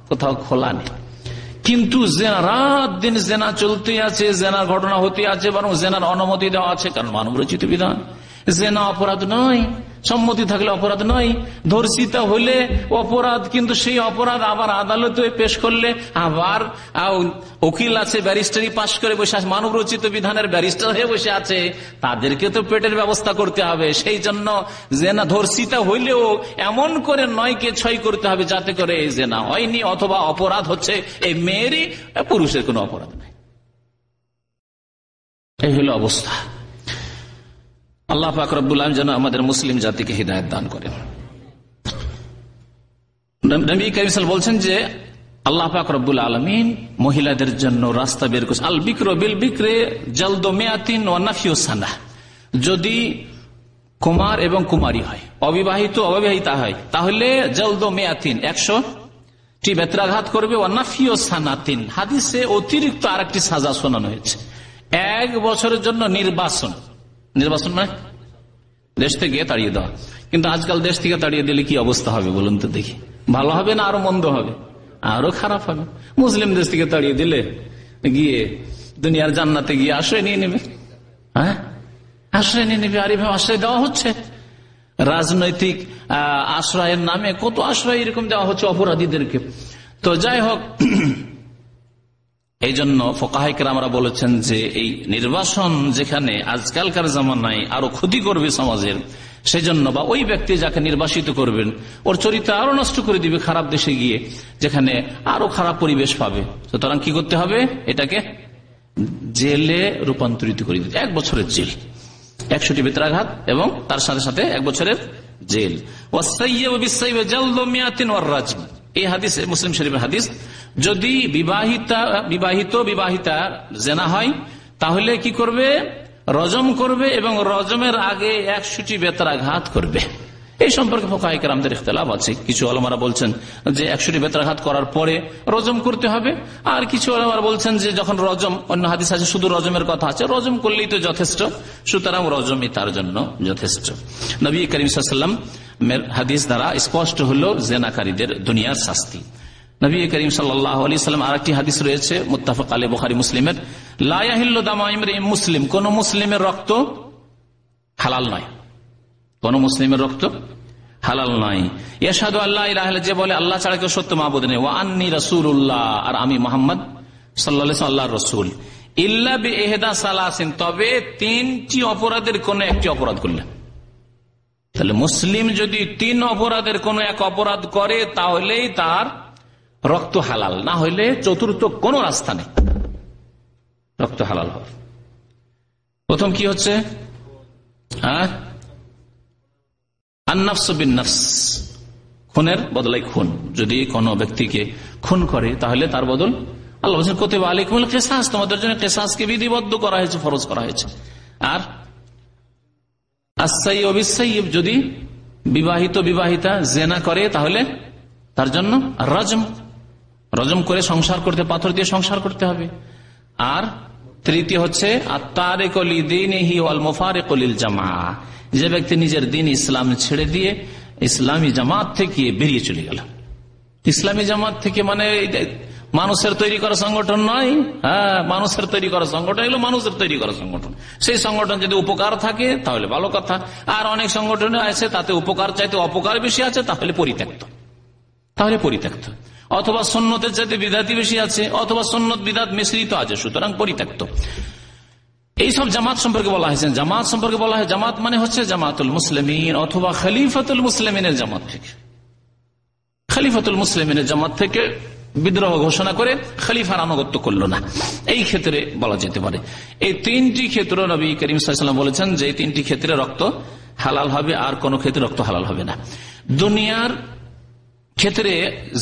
কোথাও খোলা নেই, কিন্তু রাত দিন জেনা চলতে আছে, জেনার ঘটনা হতে আছে, বরং জেনার অনুমতি দেওয়া আছে, কারণ মানবরচিত বিধান। জেনা অপরাধ নয়, সম্মতি থাকলে অপরাধ নয়। ধর্ষিতা হলে অপরাধ, কিন্তু সেই অপরাধ আবার আদালতে পেশ করলে আবার উকিল আছে, ব্যারিস্টারি পাশ করে বসে আছে, মানব রচিত বিধানের ব্যারিস্টার হয়ে বসে আছে, তাদেরকে তো পেটের ব্যবস্থা করতে হবে। সেই জন্য জেনা ধর্ষিতা হইলেও এমন করে 9কে 6 করতে হবে যাতে করে এই জেনা হয়নি, অথবা অপরাধ হচ্ছে এই মেয়েরই, পুরুষের কোনো অপরাধ নাই। এই হলো অবস্থা। আল্লাহ পাক রব্বুল আলামিন যেন আমাদের মুসলিম জাতিকে হিদায়াত দান করেন। নবী কারীম সাল্লাল্লাহু আলাইহি ওয়াসাল্লাম বলছেন যে আল্লাহ পাক রব্বুল আলামিন মহিলাদের জন্য রাস্তা বের করেছেন। আল বিকরু বিল বিকরি জালদু মিয়াতিন ওয়া নাফিউ সানাহ। যদি কুমার এবং কুমারী হয়, অবিবাহিত অবিবাহিতা হয়, তাহলে জালদু মিয়াতিন 100টি বেত্রাঘাত করবে, ওয়া নাফিউ সানাতিন হাদিসে অতিরিক্ত আরেকটি সাজা শোনানো হয়েছে। 1 বছরের জন্য নির্বাসন মানে দেশ থেকে তাড়িয়ে দেওয়া। কিন্তু আজকাল দেশ থেকে তাড়িয়ে দিলে কি অবস্থা হবে বলুন তো দেখি? ভালো হবে না আরো মন্দ হবে? আরো খারাপ হবে। মুসলিম দেশ থেকে তাড়িয়ে দিলে গিয়ে দুনিয়ার জান্নাতে গিয়ে আশ্রয় নিয়ে নেবে। হ্যাঁ, আশ্রয় নিয়ে নেবে। আর এভাবে আশ্রয় দেওয়া হচ্ছে, রাজনৈতিক আশ্রয়ের নামে কত আশ্রয় এরকম দেওয়া হচ্ছে অপরাধীদেরকে। তো যাই হোক, এই জন্য ফুকাহায়ে কেরামরা বলেছেন যে এই নির্বাসন যেখানে আজকালকার জামানায় আরো ক্ষতি করবে সমাজের, সেই জন্য বা ওই ব্যক্তি যাকে নির্বাসিত করবেন ওর চরিত্র আরো নষ্ট করে দিবে খারাপ দেশে গিয়ে, যেখানে আরো খারাপ পরিবেশ পাবে। সুতরাং কি করতে হবে? এটাকে জেলে রূপান্তরিত করে দিতে। 1 বছরের জেল, 100টি বেত্রাঘাত এবং তার সাথে সাথে 1 বছরের জেল। ওয়াসাইয়্যিবু বিসাইয়্যি জালদু মিয়াতিন ওয়ার রাজম। এই হাদিসে, মুসলিম শরীফের হাদিস, যদি বিবাহিতা জেনা হয় তাহলে কি করবে? রজম করবে, এবং রজমের আগে 100টি বেত্রাঘাত করবে। এই সম্পর্কে ফুকাহায়ে কেরামদের ইখতিলাফ আছে। কিছু ওলামারা বলছেন যে 100টি বেত্রাঘাত করার পরে রজম করতে হবে, আর কিছু ওলামারা বলছেন যে যখন রজম, অন্য হাদিস আছে শুধু রজমের কথা আছে, রজম করলেই তো যথেষ্ট, সুতরাং রজমই তার জন্য যথেষ্ট। নবী করিম সাল্লাল্লাহু আলাইহি ওয়াসাল্লাম হাদিস দ্বারা স্পষ্ট হলো জেনাকারীদের দুনিয়ার শাস্তি। নবী করিম সাল্লাল্লাহু আলাইহি ওয়াসাল্লাম আরেকটি হাদিস রয়েছে মুত্তাফাক আলাইহি, বুখারী মুসলিমের, লা ইয়াহিল্লু দামু ইমরিইন মুসলিম, কোন মুসলিমের রক্ত হালাল নয়, কোন মুসলিমের রক্ত হালাল নয়। ইয়াশহাদু আল্লা ইলাহা ইল্লাল্লাহ, যে বলে আল্লাহ ছাড়া কেউ সত্য মাবুদ নেই, ওয়া আন্নী রাসূলুল্লাহ, আর আমি মুহাম্মদ সাল্লাল্লাহু আলাইহি ওয়াসাল্লাম আল্লাহর রাসূল, ইল্লা বিইহদা সালাসিন, তবে 3টি অপরাধের কোন একটি অপরাধ করলে। তাহলে মুসলিম যদি 3 অপরাধের কোন এক অপরাধ করে তাহলেই তার রক্ত হালাল, না হইলে চতুর্থ কোন রাস্তা নেই রক্ত হালাল হওয়ার। প্রথম কি হচ্ছে? আন-নাফস বিন-নাফস, খুনের বদলায় খুন। যদি কোন ব্যক্তিকে খুন করে তাহলে তার বদল, আল্লাহ বলেছেন কুতিবা আলাইকুমুল কিসাস, তোমাদের জন্য কিসাসকে বিধিবদ্ধ করা হয়েছে, ফরজ করা হয়েছে। আর আস-সাইয়্যিবু বিস-সাইয়্যিব, যদি বিবাহিতা জেনা করে তাহলে তার জন্য রজম করে সংসার করতে, পাথর দিয়ে সংসার করতে হবে। আর তৃতীয় হচ্ছে আত-তারিকু লিদীনিহি ওয়াল মুফারিকু লিল জামাআহ, যে ব্যক্তি নিজের দিন ইসলাম ছেড়ে দিয়ে ইসলামী জামাত থেকে বেরিয়ে চলে গেল। ইসলামী জামাত থেকে মানে মানুষের তৈরি করা সংগঠন নয়। হ্যাঁ, মানুষের তৈরি করা সংগঠন এগুলো মানুষের তৈরি করা সংগঠন। সেই সংগঠন যদি উপকার থাকে তাহলে ভালো কথা, আর অনেক সংগঠন আছে তাতে উপকার চাইতে অপকার বেশি আছে, তাহলে পরিত্যক্ত। অথবা সুন্নতের চাইতে বিদআতি বেশি আছে, অথবা সুন্নত বিদআত মিশ্রিত আছে, সুতরাং পরিত্যক্ত। এইসব জামাত সম্পর্কে বলা হয়েছে। জামাত সম্পর্কে বলা হয়, জামাত মানে হচ্ছে জামাতুল মুসলিমিন অথবা খলিফাতুল মুসলিমিনের জামাত থেকে, খলিফাতুল মুসলিমিনের জামাত থেকে বিদ্রোহ ঘোষণা করে খলিফার আনুগত্য করলো না, এই ক্ষেত্রে বলা যেতে পারে। এই 3টি ক্ষেত্র নবী করিম সাল্লাল্লাহু আলাইহি ওয়াসাল্লাম বলেছেন যে এই 3টি ক্ষেত্রে রক্ত হালাল হবে, আর কোন ক্ষেত্রে রক্ত হালাল হবে না। দুনিয়ার ক্ষেত্রে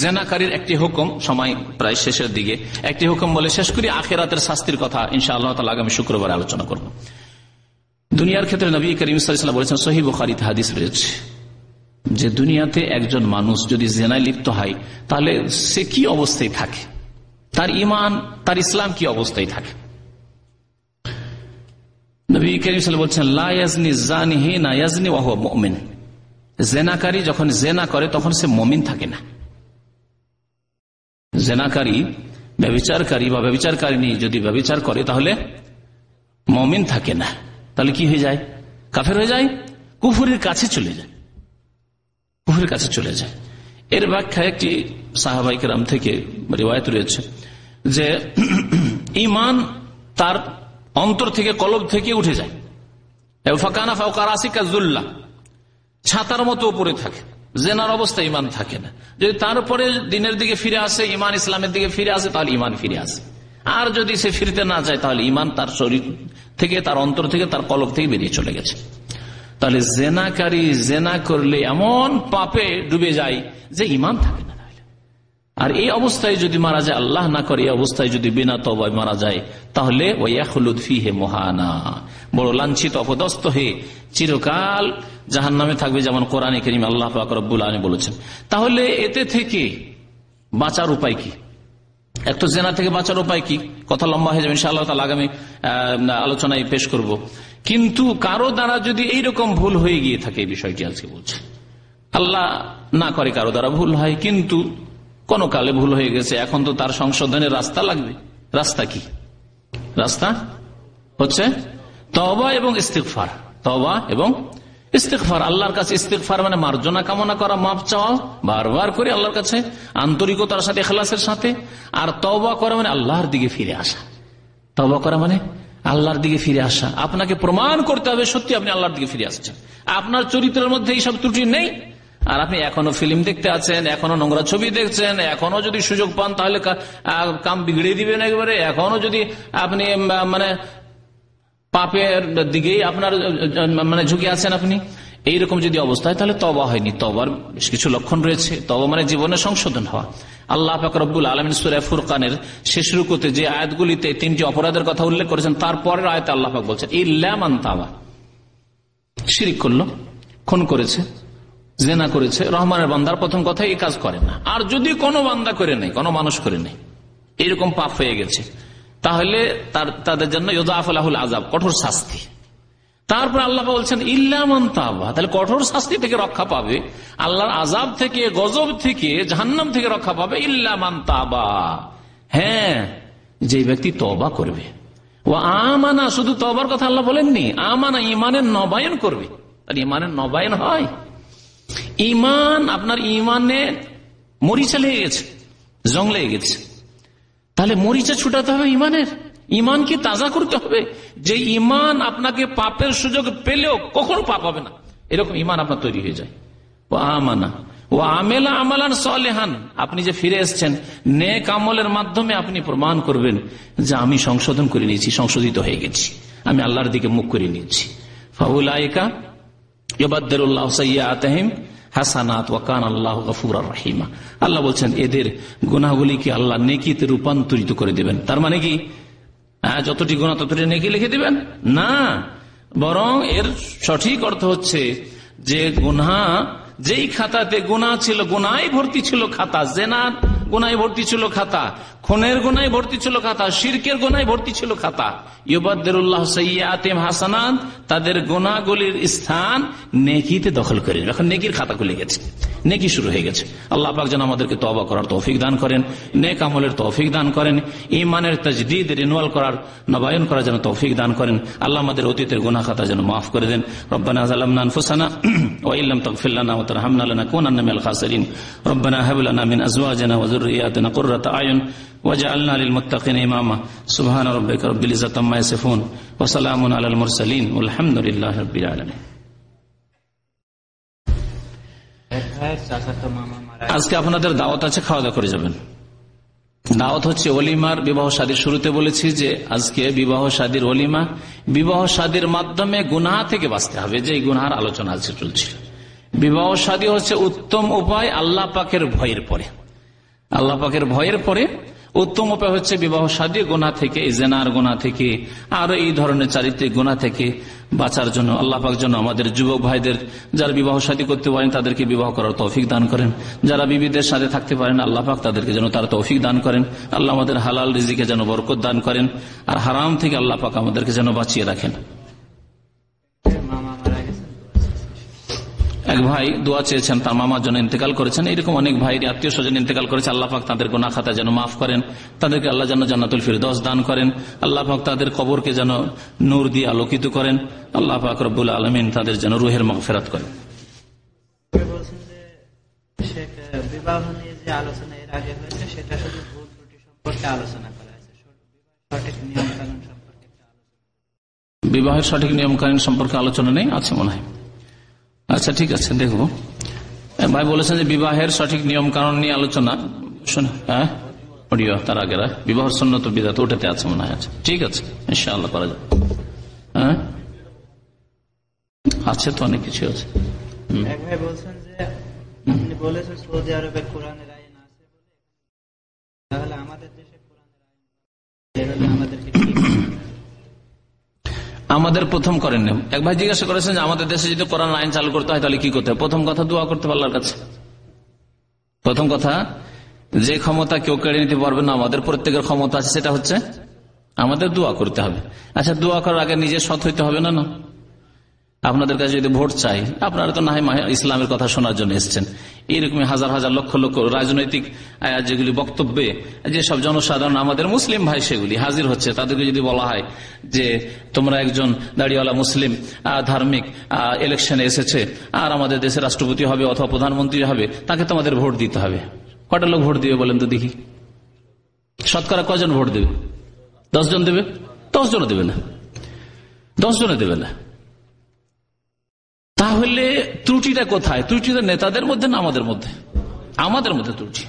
জেনাকারীর একটি হুকুম, সময় প্রায় শেষের দিকে, একটি হুকুম বলে শেষ করি, আখিরাতের শাস্তির কথা ইনশাআল্লাহ তাআলা আগামী শুক্রবার আলোচনা করব। দুনিয়ার ক্ষেত্রে নবী করিম সাল্লাল্লাহু আলাইহি ওয়াসাল্লাম বলেছেন, সহিহ বুখারীতে হাদিস রয়েছে যে দুনিয়াতে একজন মানুষ যদি জেনায় লিপ্ত হয় তাহলে সে কি অবস্থায় থাকে, তার ঈমান তার ইসলাম কি অবস্থায় থাকে। নবী করিম সাল্লাল্লাহু আলাইহি ওয়াসাল্লাম বলছেন, লা ইয়াজনি জানি হিনা ইয়াজনি ওয়া হুয়া মুমিন, জেনাকারী যখন জেনা করে তখন সে মুমিন থাকে না। জেনাকারী, ব্যভিচারকারী বা ব্যভিচারকারিনী যদি ব্যভিচার করে তাহলে মুমিন থাকে না, তাহলে কি হয়ে যায়? কাফের হয়ে যায়, কুফরের কাছে চলে যায়। কুফরের কাছে চলে যায়। এর ব্যাখ্যা একটি সাহাবায়ে কেরাম থেকে রিওয়ায়াত রয়েছে যে ঈমান তার অন্তর থেকে, কলব থেকে উঠে যায়। ফাকানা ফাওকা রাসিকা যুল্লা, ছাতার মতো উপরে থাকে। জেনার অবস্থা ঈমান থাকে না। যদি তারপরে দিনের দিকে ফিরে আসে, ঈমান ইসলামের দিকে ফিরে আসে, তাহলে ঈমান ফিরে আসে। আর যদি সে ফিরতে না যায়, তাহলে ঈমান তার শরীর থেকে, তার অন্তর থেকে, তার কলব থেকে বেরিয়ে চলে গেছে। তাহলে জেনাকারী জেনা করলে এমন পাপে ডুবে যায় যে ঈমান থাকে না। আর এই অবস্থায় যদি মারা যায়, আল্লাহ না করে এই অবস্থায় যদি বিনা তওবায় মারা যায়, তাহলে ওয়াখলুদ ফিহি মুহানা, বড় লাঞ্ছিত অপদস্থ হয়ে চিরকাল জাহান্নামে থাকবে, যেমন কোরআনে কারীমে আল্লাহ পাক রব্বুল আলামিন বলেছেন। তাহলে এতে থেকে বাঁচার উপায় কি? একটা জেনা থেকে বাঁচার উপায় কি? কথা লম্বা হয়ে যাবে, ইনশাআল্লাহ তাআলা আগামী আলোচনায় পেশ করব। কিন্তু কারো দ্বারা যদি এইরকম ভুল হয়ে গিয়ে থাকে, এই বিষয়টি আজকে বলছে, আল্লাহ না করে কারো দ্বারা ভুল হয়, কিন্তু কোন কালে ভুল হয়ে গেছে, এখন তো তার সংশোধনের রাস্তা লাগবে। রাস্তা কি? রাস্তা হচ্ছে তওবা এবং ইস্তিগফার। তওবা এবং ইস্তিগফার, আল্লাহর কাছে ইস্তিগফার মানে মার্জনা কামনা করা, মাপ চাওয়া বারবার করে আল্লাহর কাছে আন্তরিকতার সাথে, ইখলাসের সাথে। আর তওবা করা মানে আল্লাহর দিকে ফিরে আসা। তওবা করা মানে আল্লাহর দিকে ফিরে আসা। আপনাকে প্রমাণ করতে হবে সত্যি আপনি আল্লাহর দিকে ফিরে আসছেন, আপনার চরিত্রের মধ্যে এইসব ত্রুটি নেই। আর আপনি এখনো ফিল্ম দেখতে আছেন, এখনো নোংরা ছবি দেখছেন, এখনো যদি সুযোগ পান তাহলে কাম বিগড়ে দিবেন একবারে, এখনো যদি আপনি মানে পাপের দিকেই আপনার মানে ঝুঁকে আছেন আপনি, এইরকম যদি অবস্থা হয়, তাহলে তওবা হয়নি। তওবার বেশ কিছু লক্ষণ রয়েছে। তওবা মানে জীবনে সংশোধন হওয়া। আল্লাহ পাক রব্বুল আলামিন সূরা ফুরকানের শেষ রুকুতে যে আয়াতগুলিতে 3টি অপরাধের কথা উল্লেখ করেছেন, তারপরের আয়াতে আল্লাহ পাক বলছেন ইল্লা মান তাবা, শিরক করলো, খুন করেছে, জেনা করেছে, রহমানের বান্দার প্রথম কথা এই কাজ করে না। আর যদি কোনো বান্দা করে নেই, কোনো মানুষ করে নেই, এইরকম পাপ হয়ে গেছে, তাহলে তাদের জন্য ইউযাফু লাহুল আযাব, কঠোর শাস্তি। তারপর আল্লাহ বলছেন ইল্লা মান তাবা, তাহলে কঠোর শাস্তি থেকে রক্ষা পাবে, আল্লাহর আযাব থেকে, গজব থেকে, জাহান্নাম থেকে রক্ষা পাবে ইল্লা মান তাবা, হ্যাঁ, যে ব্যক্তি তওবা করবে। ও আমানা, শুধু তওবার কথা আল্লাহ বলেননি, আমানা ঈমানের নবায়ন করবে। আর ঈমানের নবায়ন হয়, ঈমান আপনার ঈমানে মরিচা লেগে গেছে, জং লেগে গেছে, তাহলে মরিচা ছুটাতে হবে ঈমানের, ঈমানকে তাজা করতে হবে। যে ঈমান আপনাকে পাপের সুযোগ পেলেও কখনো পাপ হবে না, এরকম ঈমান আপনার তৈরি হয়ে যায়। ও আমানা ও আমেলা আমালান সালেহান, আপনি যে ফিরে এসছেন নেক আমলের মাধ্যমে আপনি প্রমাণ করবেন যে আমি সংশোধন করে নিয়েছি, সংশোধিত হয়ে গেছি, আমি আল্লাহর দিকে মুখ করে নিয়েছি। ফাউলাইকা ইউবাদদিলুল্লাহু সাইয়্যাতিহিম হাসানাত ওয়া কানা আল্লাহু গফুরার রহিমা। আল্লাহ বলছেন এদের গুনাহগুলিকে আল্লাহ নেকিতে রূপান্তরিত করে দিবেন। তার মানে কি যতটি গুনাহ ততটি নেকি লিখে দিবেন? না, বরং এর সঠিক অর্থ হচ্ছে যে গুনাহ যেই খাতাতে গুনাহ ছিল, গুনাহই ভর্তি ছিল খাতা, জেনার গুনাহই ভর্তি ছিল খাতা, খুনের গুনাহই ভর্তি ছিল খাতা, শিরকের গুনাহই ভর্তি ছিল খাতা, ইউবাদদিলুল্লাহু সাইয়্যাতিহিম হাসানাত, তাদের গুনাহগুলির স্থান নেকিতে দখল করে, এখন নেকির খাতা খুলে গেছে, নেকি শুরু হয়ে গেছে। আল্লাহ পাক যেন আমাদেরকে তওবা করার তৌফিক দান করেন, নেক আমলের তৌফিক দান করেন, ঈমানের তাজদীদ রিনুয়াল করার, নবায়ন করার যেন তৌফিক দান করেন। আল্লাহ আমাদের অতীতের গুনাহ খাতা যেন মাফ করে দেন। রব্বানা যালামনা আনফুসানা ওয়া ইল্লাম তাগফির লানা ওয়া তারহামনা লানাকুনান্না মিনাল খাসিরিন। রব্বানা হাব লানা মিন আজওয়াজিনা ওয়া যুররিয়াতিনা কুররাতা আয়ুন ওয়াজআলনা লিল মুত্তাকিনা ইমামা। সুবহানা রাব্বিকা রাব্বিল ইজ্জাতি আম্মা ইয়াসিফুন ওয়া সালামুন আলাল মুরসালিন ওয়ালহামদুলিল্লাহি রাব্বিল আলামিন। আজকে আপনাদের দাওয়াত আছে, খাওয়া দাওয়া করে যাবেন। দাওয়াত হচ্ছে ওলিমার, বিবাহ শাদীর। শুরুতে বলেছি যে আজকে বিবাহ শাদীর ওলিমা, বিবাহ শাদীর মাধ্যমে গুনাহ থেকে বাঁচতে হবে, যে এই গুনাহের আলোচনা আজকে চলছিল। বিবাহ শাদী হচ্ছে উত্তম উপায় আল্লাহ পাকের ভয়ের পরে, আল্লাহ পাকের ভয়ের পরে উত্তম উপায় হচ্ছে বিবাহ শাদী, গুনাহ থেকে, জিনার গুনাহ থেকে, আরো এই ধরনের চারিত্রিক গুনাহ থেকে বাঁচার জন্য আল্লাহ পাক যেন আমাদের যুবক ভাইদের যারা বিবাহ শাদী করতে পারেন তাদেরকে বিবাহ করার তৌফিক দান করেন, যারা বিবিদের সাথে থাকতে পারেন আল্লাহ পাক তাদেরকে যেন তার তৌফিক দান করেন। আল্লাহ আমাদের হালাল রিজিকে যেন বরকত দান করেন, আর হারাম থেকে আল্লাহ পাক আমাদেরকে যেন বাঁচিয়ে রাখেন। এক ভাই দোয়া চেয়েছেন, তার মামার জন্য ইন্তেকাল করেছেন। এরকম অনেক ভাইয়ের আত্মীয় স্বজন ইন্তেকাল করেছে। আল্লাহ পাক তাদের গুনাহ খাতা যেন মাফ করেন, তাদেরকে আল্লাহ যেন জান্নাতুল ফিরদৌস দান করেন, আল্লাহ পাক তাদের কবরকে যেন নূর দিয়ে আলোকিত করেন, আল্লাহ পাক রব্বুল আলামিন তাদের যেন রুহের মাগফিরাত করেন। বিবাহ নিয়ে যে আলোচনা এর আগে হয়েছে সেটা শুধু ভুল ত্রুটি সম্পর্কে আলোচনা করা হয়েছে, সঠিক নিয়ম কানুন সম্পর্কে বিবাহের সঠিক নিয়ম কানুন সম্পর্কে আলোচনা নেই আছে মনে হয়। আচ্ছা ঠিক আছে, দেখবো। ভাই বলেছেন যে বিবাহের সঠিক নিয়ম কানুন নিয়ে আলোচনা, হ্যাঁ অডিও তার আগেরা বিবাহ সুন্নত বিদআত ওটাতে আছে মনে হয়। আচ্ছা ঠিক আছে, ইনশাআল্লাহ করা যাবে। হ্যাঁ আছে তো অনেক কিছু আছে। এক ভাই বলছেন যে আপনি বলেছেন সৌদি আরবের কোরআনের আইন আছে বলে, তাহলে আমাদের দেশে কোরআনের আইন আমাদেরকে আমাদের প্রথম করেন না। এক ভাই জিজ্ঞাসা করেছেন যে আমাদের দেশে যদি কোরআন আইন চালু করতে হয় তাহলে কি করতে হয়। প্রথম কথা দোয়া করতে হবে আল্লাহর কাছে। প্রথম কথা, যে ক্ষমতা কেউ কেড়ে নিতে পারবে না, আমাদের প্রত্যেকের ক্ষমতা আছে, সেটা হচ্ছে আমাদের দোয়া করতে হবে। আচ্ছা দোয়া করার আগে নিজে সৎ হইতে হবে না? না, আপনাদের কাছে যদি ভোট চাই, আপনারা তো না হয় ইসলামের কথা শোনার জন্য এসছেন, এইরকমই হাজার হাজার লক্ষ লক্ষ রাজনৈতিক যেগুলি বক্তব্যে যেসব জনসাধারণ আমাদের মুসলিম ভাই সেগুলি হাজির হচ্ছে, তাদেরকে যদি বলা হয় যে তোমরা একজন দাড়িওয়ালা মুসলিম ধার্মিক ইলেকশনে এসেছে আর আমাদের দেশের রাষ্ট্রপতি হবে অথবা প্রধানমন্ত্রী হবে, তাকে তোমাদের ভোট দিতে হবে। কটা লোক ভোট দিবে বলেন তো দেখি? শতকরা কজন ভোট দেবে? 10 জন দেবে? 10 জনও দেবে না, 10 জনে দেবে না। তাহলে ত্রুটিটা কোথায়? ত্রুটিটা নেতাদের মধ্যে না আমাদের মধ্যে? আমাদের মধ্যে ত্রুটি।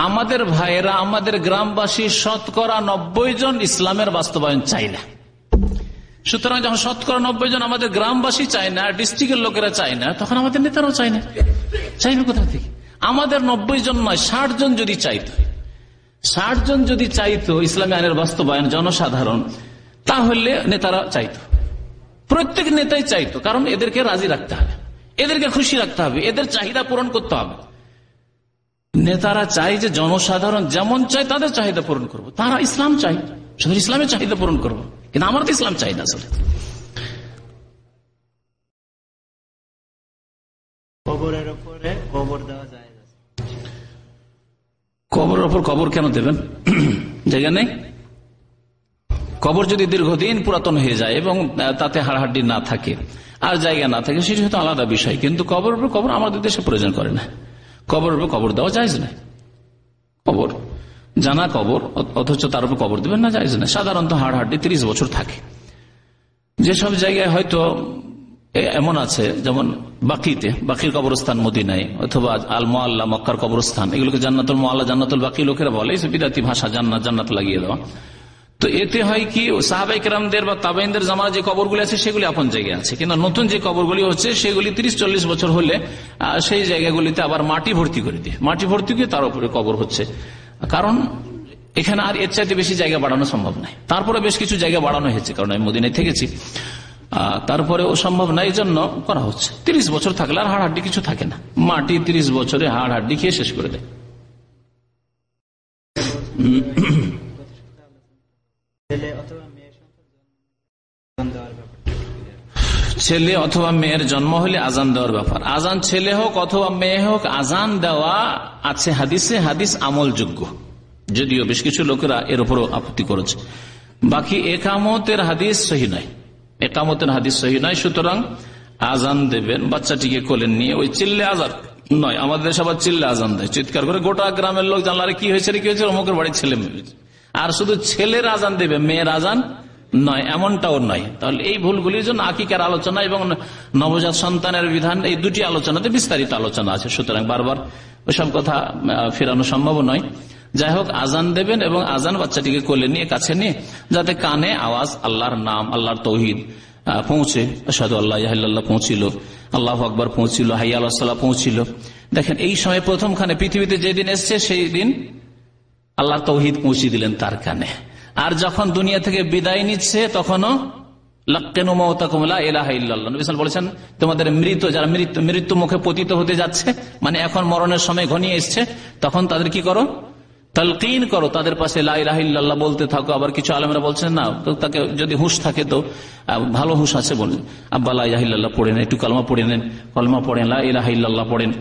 আমাদের ভাইয়েরা, আমাদের গ্রামবাসী শতকরা 90 জন ইসলামের বাস্তবায়ন চায় না। সুতরাং যখন শতকরা 90 জন আমাদের গ্রামবাসী চায় না, ডিস্ট্রিক্টের লোকেরা চায় না, তখন আমাদের নেতারাও চায় না। চাইবে কোথা থেকে? আমাদের 90 জন নয়, 60 জন যদি চাইতো, 60 জন যদি চাইতো ইসলামী আইনের বাস্তবায়ন জনসাধারণ, তাহলে নেতারা চাইতো, প্রত্যেক নেতাই চাইতো। কারণ এদেরকে রাজি রাখতে হবে, এদেরকে খুশি রাখতে হবে, এদের চাহিদা পূরণ করতে হবে। নেতারা চাই যে জনসাধারণ যেমন চায় তাদের চাহিদা পূরণ করব। তারা ইসলাম চাই, শুধু ইসলামের চাহিদা পূরণ করবো, কিন্তু আমরা তো ইসলাম চাই না। আসলে কবরের উপরে কবর দেওয়া যায় না। কবরের উপর কবর কেন দেবেন? জায়গা নেই? কবর যদি দীর্ঘদিন পুরাতন হয়ে যায় এবং তাতে হাড়হাড্ডি না থাকে আর জায়গা না থাকে, সেটা হয়তো আলাদা বিষয়, কিন্তু কবর উপর কবর আমাদের দেশে প্রয়োজন করে না। কবর উপর কবর দেওয়া জায়েজ না। কবর জানা কবর, অথচ তার উপর কবর দেবেন না, জায়েজ না। সাধারণত হাড়হাড্ডি 30 বছর থাকে। যেসব জায়গায় হয়তো এমন আছে, যেমন বাকিতে, বাকির কবরস্থান মদিনায়, অথবা আল মুআল্লা মক্কার কবরস্থান, এগুলোকে জান্নাতুল মুআল্লা জান্নাতুল বাকি লোকেরা বলে, এই বিদাতি ভাষা, জান্নাত জান্নাত লাগিয়ে দেওয়া। তো এতে হয় কি, সাহাবায়ে কেরামদের বা তাবেঈনদের জামানায় যে কবরগুলি আছে সেগুলি আপন জায়গায় আছে, কিন্তু নতুন যে কবরগুলি হচ্ছে সেগুলি 30-40 বছর হলে সেই জায়গাগুলিতে আবার মাটি ভর্তি করে দিয়ে, মাটি ভর্তি করে তার উপরে কবর হচ্ছে। কারণ এখানে আর এর চাইতে বেশি জায়গা বাড়ানো সম্ভব নয়। তারপরে বেশ কিছু জায়গা বাড়ানো হয়েছে, কারণ আমি মদিনায় থেকেছি, তারপরেও সম্ভব না, এই জন্য করা হচ্ছে। 30 বছর থাকলে আর হাড়হাড্ডি কিছু থাকে না, মাটি 30 বছরে হাড়হাড্ডি খেয়ে শেষ করে দেয়। ছেলে অথবা মেয়ের জন্ম হলে আজান দেওয়ার ব্যাপার, আজান ছেলে হোক অথবা মেয়ে হোক, আজান দেওয়া আছে হাদিসে, হাদিস আমলযোগ্য, যদিও বেশ কিছু লোকেরা এর উপরও আপত্তি করেছে। বাকি একামতের হাদিস সহি নয়, একামতের হাদিস সহি নয়। সুতরাং আজান দেবেন বাচ্চাটিকে কোলে নিয়ে, ওই চিল্লে আজান নয়। আমাদের দেশে আবার চিল্লে আজান দেয়, চিৎকার করে, গোটা গ্রামের লোক জানলারে কি হয়েছে রে, কি হয়েছে, অমুকের বাড়ির ছেলে মেয়ে, আর শুধু ছেলের আজান দেবে, মেয়ের আজান নয়, এমনটাও নয়। তাহলে এই ভুলগুলির জন্য আকিকার আলোচনা এবং নবজাত সন্তানের বিধান, এই দুটি আলোচনাতে বিস্তারিত আলোচনা আছে। সুতরাং বারবার ওইসব কথা ফেরানো সম্ভব নয়। যাই হোক, আজান দেবেন এবং আজান বাচ্চাটিকে কোলে নিয়ে, কাছে নিয়ে, যাতে কানে আওয়াজ আল্লাহর নাম, আল্লাহর তৌহিদ পৌঁছে, আশহাদু আল্লা ইলাহা ইল্লাল্লাহ পৌঁছিল, আল্লাহু আকবার পৌঁছিল, হাইয়া আলাস সালাহ পৌঁছিল। দেখেন এই সময় প্রথমখানে পৃথিবীতে যেদিন এসছে সেই দিন আল্লাহ তৌহিদ পৌঁছে দিলেন তার কানে। আর যখন দুনিয়া থেকে বিদায় নিচ্ছে তখনও লাক্কিনু মাউতাকুম লা ইলাহা ইল্লাল্লাহ, নবী সাল্লাল্লাহু আলাইহি ওয়াসাল্লাম বলেছেন তোমাদের মৃত, যারা মৃত্যু মুখে পতিত হতে যাচ্ছে, মানে এখন মরণের সময় ঘনিয়ে এসছে, তখন তাদের কি করো, তালকিন করো, তাদের পাশে লা ইলাহা ইল্লাল্লাহ বলতে থাকো। আবার কিছু আলেমরা বলছেন না, তো তাকে যদি হুঁশ থাকে, তো ভালো হুঁশ আছে, বলেন আব্বা লা ইলাহা ইল্লাল্লাহ পড়ে নেন, একটু কালমা পড়ে নেন, কলমা পড়েন, লা ইলাহা ইল্লাল্লাহ পড়েন।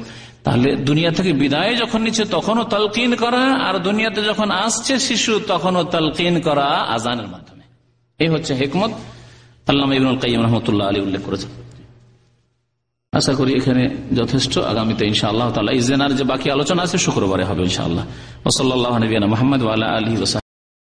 তাহলে দুনিয়া থেকে বিদায় যখন নিচ্ছে তখনও তালকিন করা, আর দুনিয়াতে যখন আসছে শিশু তখনও তালকিন করা আজানের মাধ্যমে। এই হচ্ছে হিকমত, আল্লামা ইবনুল কাইয়্যিম রাহমাতুল্লাহ আলাইহি উল্লেখ করেছেন। আশা করি এখানে যথেষ্ট। আগামীতে ইনশাআল্লাহ তাআলা এই জেনার যে বাকি আলোচনা আছে শুক্রবারে হবে ইনশাআল্লাহ। ওয়া সাল্লাল্লাহু আলা নবিয়িনা মুহাম্মদ ওয়া আলা আলিহি ওয়া